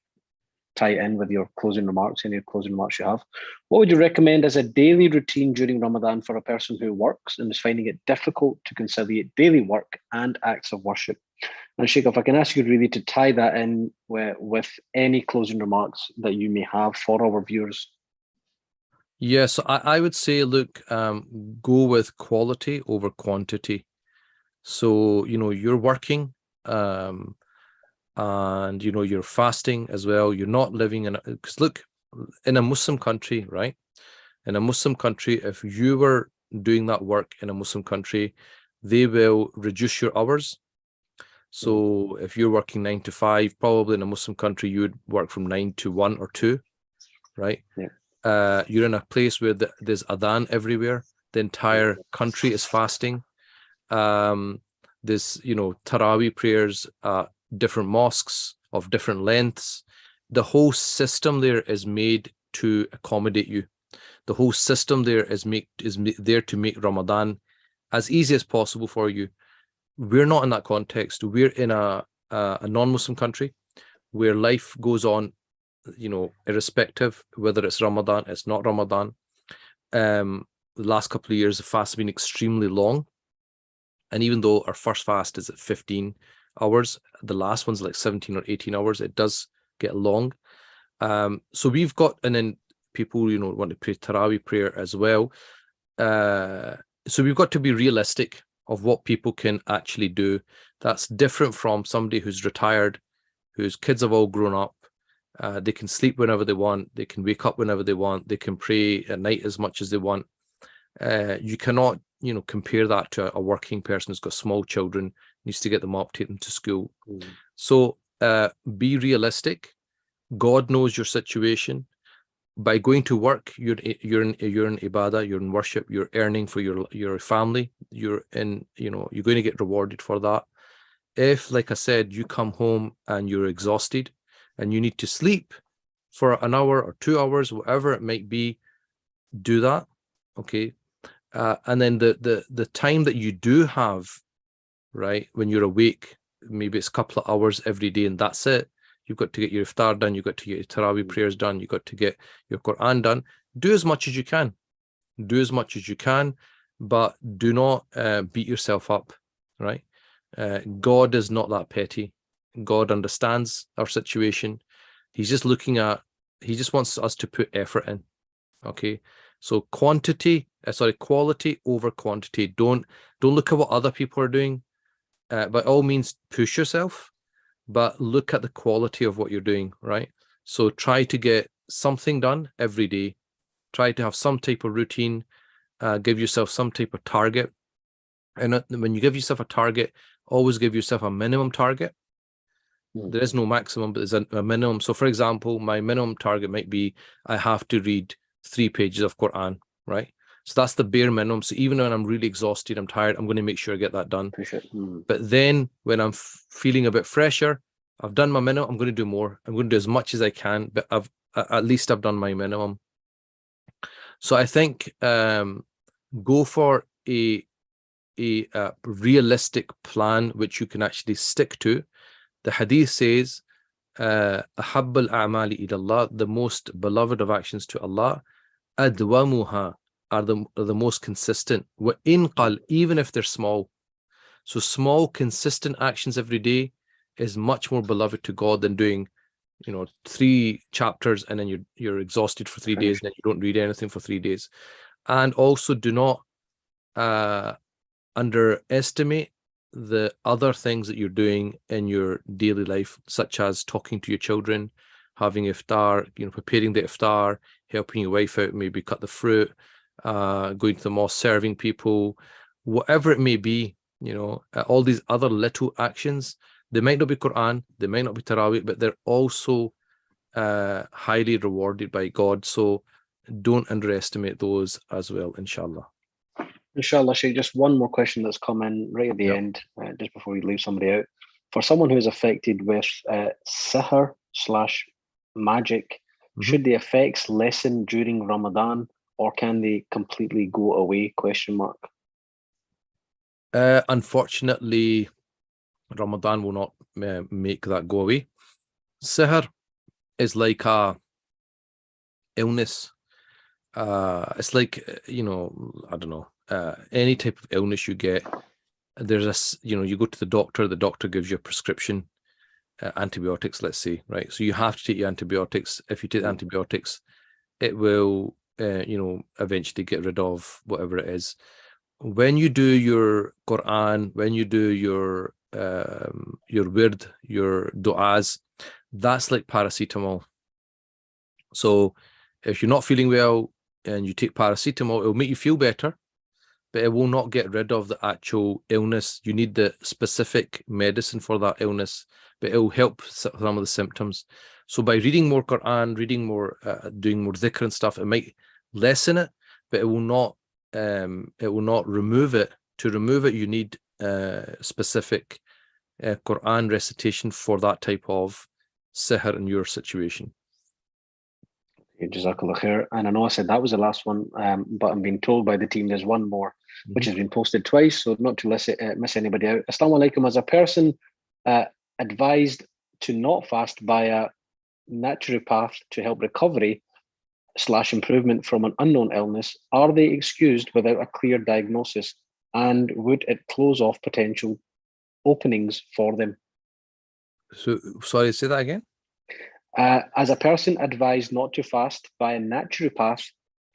[SPEAKER 2] tie it in with your closing remarks, any closing remarks you have. What would you recommend as a daily routine during Ramadan for a person who works and is finding it difficult to conciliate daily work and acts of worship? And Shaykh, if I can ask you really to tie that in with any closing remarks that you may have for our viewers.
[SPEAKER 1] Yeah, so I would say, look, go with quality over quantity. So, you're working, and you're fasting as well. You're not living in because look, in a Muslim country, right? In a Muslim country, if you were doing that work in a Muslim country, they will reduce your hours. So if you're working 9 to 5, probably in a Muslim country, you would work from 9 to 1 or 2, right?
[SPEAKER 2] Yeah.
[SPEAKER 1] You're in a place where there's adhan everywhere. The entire country is fasting. There's Taraweeh prayers at different mosques of different lengths. The whole system there is made to accommodate you. The whole system there is there to make Ramadan as easy as possible for you. We're not in that context. We're in a non-Muslim country where life goes on, irrespective whether it's Ramadan, it's not Ramadan. The last couple of years, the fast has been extremely long. And even though our first fast is at 15 hours, the last one's like 17 or 18 hours, it does get long. So we've got, and then people, want to pray Taraweeh prayer as well. So we've got to be realistic of what people can actually do. That's different from somebody who's retired, whose kids have all grown up. They can sleep whenever they want. They can wake up whenever they want. They can pray at night as much as they want. You cannot, compare that to a working person who's got small children, needs to get them up, take them to school. So be realistic. God knows your situation. By going to work, you're in ibadah, you're in worship, you're earning for your family. You're going to get rewarded for that. If, like I said, you come home and you're exhausted and you need to sleep for an hour or 2 hours, whatever it might be, do that. Okay. And then the time that you do have, right, when you're awake, maybe it's a couple of hours every day and that's it. You've got to get your iftar done. You've got to get your Taraweeh prayers done. You've got to get your Quran done. Do as much as you can. Do as much as you can, but do not beat yourself up, right? God is not that petty. God understands our situation. He just wants us to put effort in. Okay. So quality over quantity. Don't look at what other people are doing. By all means, push yourself, but look at the quality of what you're doing, right? So try to get something done every day. Try to have some type of routine. Give yourself some type of target. And when you give yourself a target, always give yourself a minimum target. There is no maximum, but there's a minimum. So, for example, my minimum target might be I have to read 3 pages of Quran, right? So that's the bare minimum. So even when I'm really exhausted, I'm tired, I'm going to make sure I get that done. But then when I'm feeling a bit fresher, I've done my minimum, I'm going to do more. I'm going to do as much as I can, but at least I've done my minimum. So I think go for a realistic plan which you can actually stick to. The hadith says, أحب الأعمال إلى الله, the most beloved of actions to Allah, أدومها, are the most consistent. وإن قل, even if they're small. So small, consistent actions every day is much more beloved to God than doing, 3 chapters and then you're exhausted for 3 days and then you don't read anything for 3 days. And also do not underestimate the other things that you're doing in your daily life, such as talking to your children, having iftar, preparing the iftar, helping your wife out, maybe cut the fruit, going to the mosque, serving people, whatever it may be, all these other little actions. They might not be Quran, they might not be Taraweeh, but they're also highly rewarded by God. So don't underestimate those as well, inshallah.
[SPEAKER 2] Inshallah, Shaykh, just one more question that's come in right at the end, just before we leave somebody out. For someone who is affected with sihr/magic, should the effects lessen during Ramadan, or can they completely go away? ?
[SPEAKER 1] Unfortunately, Ramadan will not make that go away. Sihr is like a illness. It's like, I don't know, any type of illness you get. There's you go to the doctor gives you a prescription, antibiotics, let's say, right? So you have to take your antibiotics. If you take antibiotics, it will, eventually get rid of whatever it is. When you do your Quran, when you do your wird, your du'as, that's like paracetamol. So if you're not feeling well and you take paracetamol, it'll make you feel better, but it will not get rid of the actual illness. You need the specific medicine for that illness, but it will help some of the symptoms. So by reading more Quran, reading more, doing more dhikr and stuff, it might lessen it, but it will not remove it. To remove it, you need specific Quran recitation for that type of sihr in your situation.
[SPEAKER 2] Jazakallah khair. And I know I said that was the last one, but I'm being told by the team there's one more, which has been posted twice, so not to miss anybody out. Assalamu alaikum. As a person advised to not fast by a naturopath to help recovery / improvement from an unknown illness, are they excused without a clear diagnosis? And would it close off potential openings for them?
[SPEAKER 1] So, sorry, say that again.
[SPEAKER 2] As a person advised not to fast by a naturopath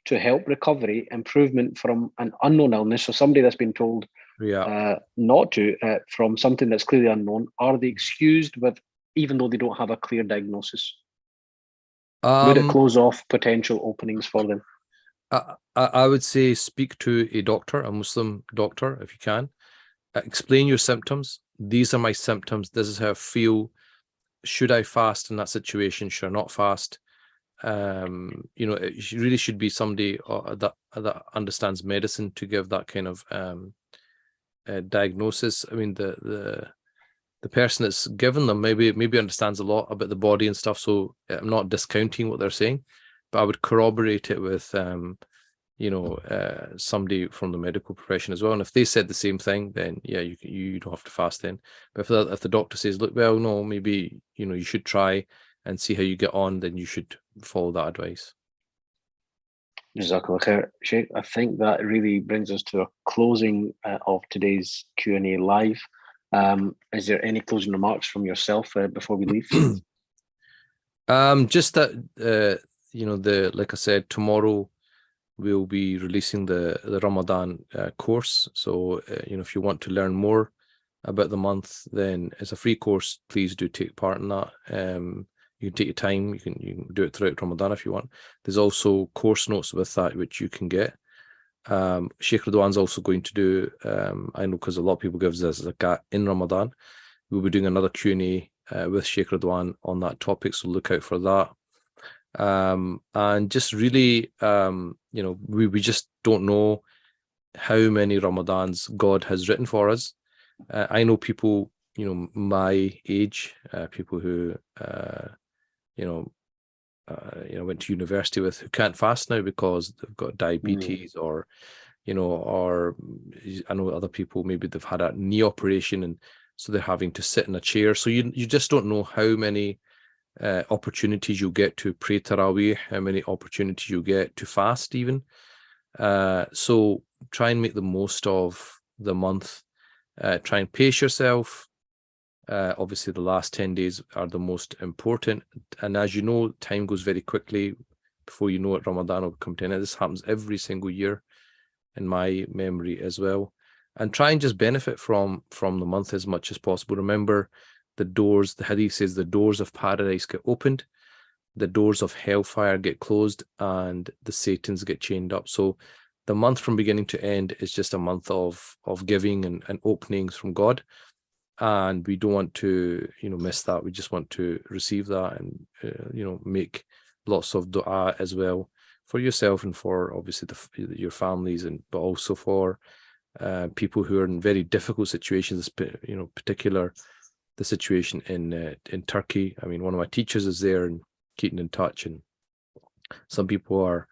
[SPEAKER 2] to help recovery, improvement from an unknown illness, so somebody that's been told not to, from something that's clearly unknown, are they excused with, even though they don't have a clear diagnosis? Would it close off potential openings for them?
[SPEAKER 1] I would say speak to a doctor, a Muslim doctor, if you can. Explain your symptoms. These are my symptoms. This is how I feel. Should I fast in that situation? Should I not fast? It really should be somebody that understands medicine to give that kind of diagnosis. I mean, the person that's given them maybe understands a lot about the body and stuff. So I'm not discounting what they're saying, but I would corroborate it with somebody from the medical profession as well. And if they said the same thing, then yeah, you don't have to fast then. But if the doctor says, look, well, no, maybe you should try and see how you get on, then you should follow that advice.
[SPEAKER 2] Jazakallah khair, Shaykh. I think that really brings us to a closing of today's Q&A live. Is there any closing remarks from yourself before we leave?
[SPEAKER 1] Just that like I said, tomorrow we'll be releasing the Ramadan course. So if you want to learn more about the month, then it's a free course. Please do take part in that. You can take your time. You can do it throughout Ramadan if you want. There's also course notes with that which you can get. Shaykh Ridwan's also going to do, I know because a lot of people give us Zakat in Ramadan. We'll be doing another Q&A with Sheikh Ridwan on that topic, so look out for that. And just really, we just don't know how many Ramadans God has written for us. I know people, my age, people who, went to university with, who can't fast now because they've got diabetes, or or I know other people, maybe they've had a knee operation and so they're having to sit in a chair. So you just don't know how many opportunities you get to pray Taraweeh, how many opportunities you get to fast even. So try and make the most of the month. Try and pace yourself. Obviously, the last 10 days are the most important. And as you know, time goes very quickly. Before you know it, Ramadan will come to an end. This happens every single year in my memory as well. And try and just benefit from the month as much as possible. Remember, the doors, the hadith says, the doors of paradise get opened, the doors of hellfire get closed, and the Satans get chained up. So the month from beginning to end is just a month of giving and openings from God. And we don't want to, miss that. We just want to receive that and, make lots of dua as well for yourself and for obviously your families, but also for people who are in very difficult situations, particular the situation in Turkey. I mean, one of my teachers is there and keeping in touch, and some people are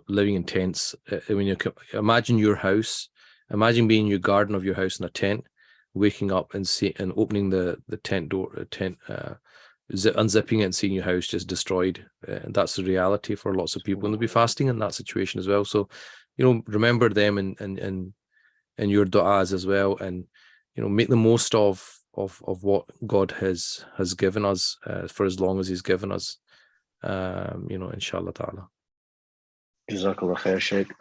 [SPEAKER 1] living in tents. I mean, you can imagine your house, imagine being in your garden of your house in a tent, waking up and opening the tent door, unzipping it and seeing your house just destroyed. And that's the reality for lots of people, and they'll be fasting in that situation as well. So, remember them and your du'as as well, and make the most of what God has given us for as long as He's given us. Inshallah ta'ala.
[SPEAKER 2] Jazakallah khair, Shaykh.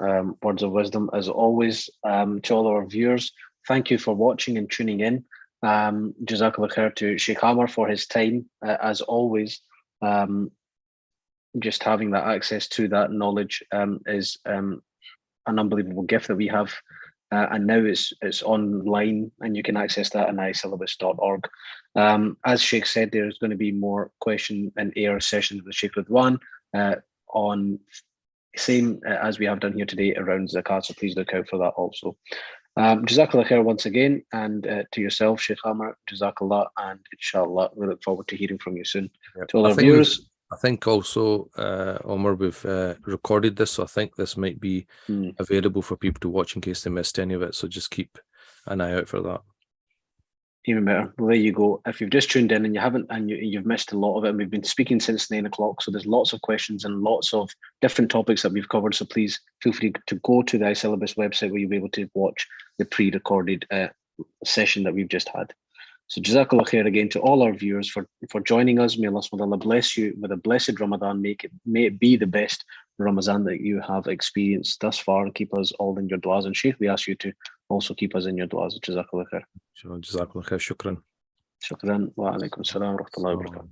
[SPEAKER 2] Words of wisdom as always. To all our viewers, thank you for watching and tuning in. Jazakallah khair to Shaykh Amer for his time, as always. Just having that access to that knowledge is an unbelievable gift that we have. And now it's online, and you can access that on isyllabus.org. As Shaykh said, there's going to be more question and answer sessions with Shaykh Ridwan on same as we have done here today around Zakat, so please look out for that also. Jazakallah khair once again, and to yourself, Shaykh Amer, Jazakallah, and inshallah, we look forward to hearing from you soon.
[SPEAKER 1] Yep.
[SPEAKER 2] To all our viewers,
[SPEAKER 1] I think also, Omer, we've recorded this, so I think this might be available for people to watch in case they missed any of it. So just keep an eye out for that.
[SPEAKER 2] Even better. Well, there you go. If you've just tuned in and you haven't, and you've missed a lot of it, and we've been speaking since 9 o'clock, so there's lots of questions and lots of different topics that we've covered. So please feel free to go to the iSyllabus website where you'll be able to watch the pre-recorded session that we've just had. So Jazakallah khair again to all our viewers for joining us. May Allah SWT bless you with a blessed Ramadan. May it be the best Ramadan that you have experienced thus far, and keep us all in your du'as. And Shaykh, we ask you to also keep us in your du'as. Jazakallah khair.
[SPEAKER 1] Jazakallah khair. Shukran.
[SPEAKER 2] Shukran. Wa alaikum salam wa rahmatullahi wa barakatuh.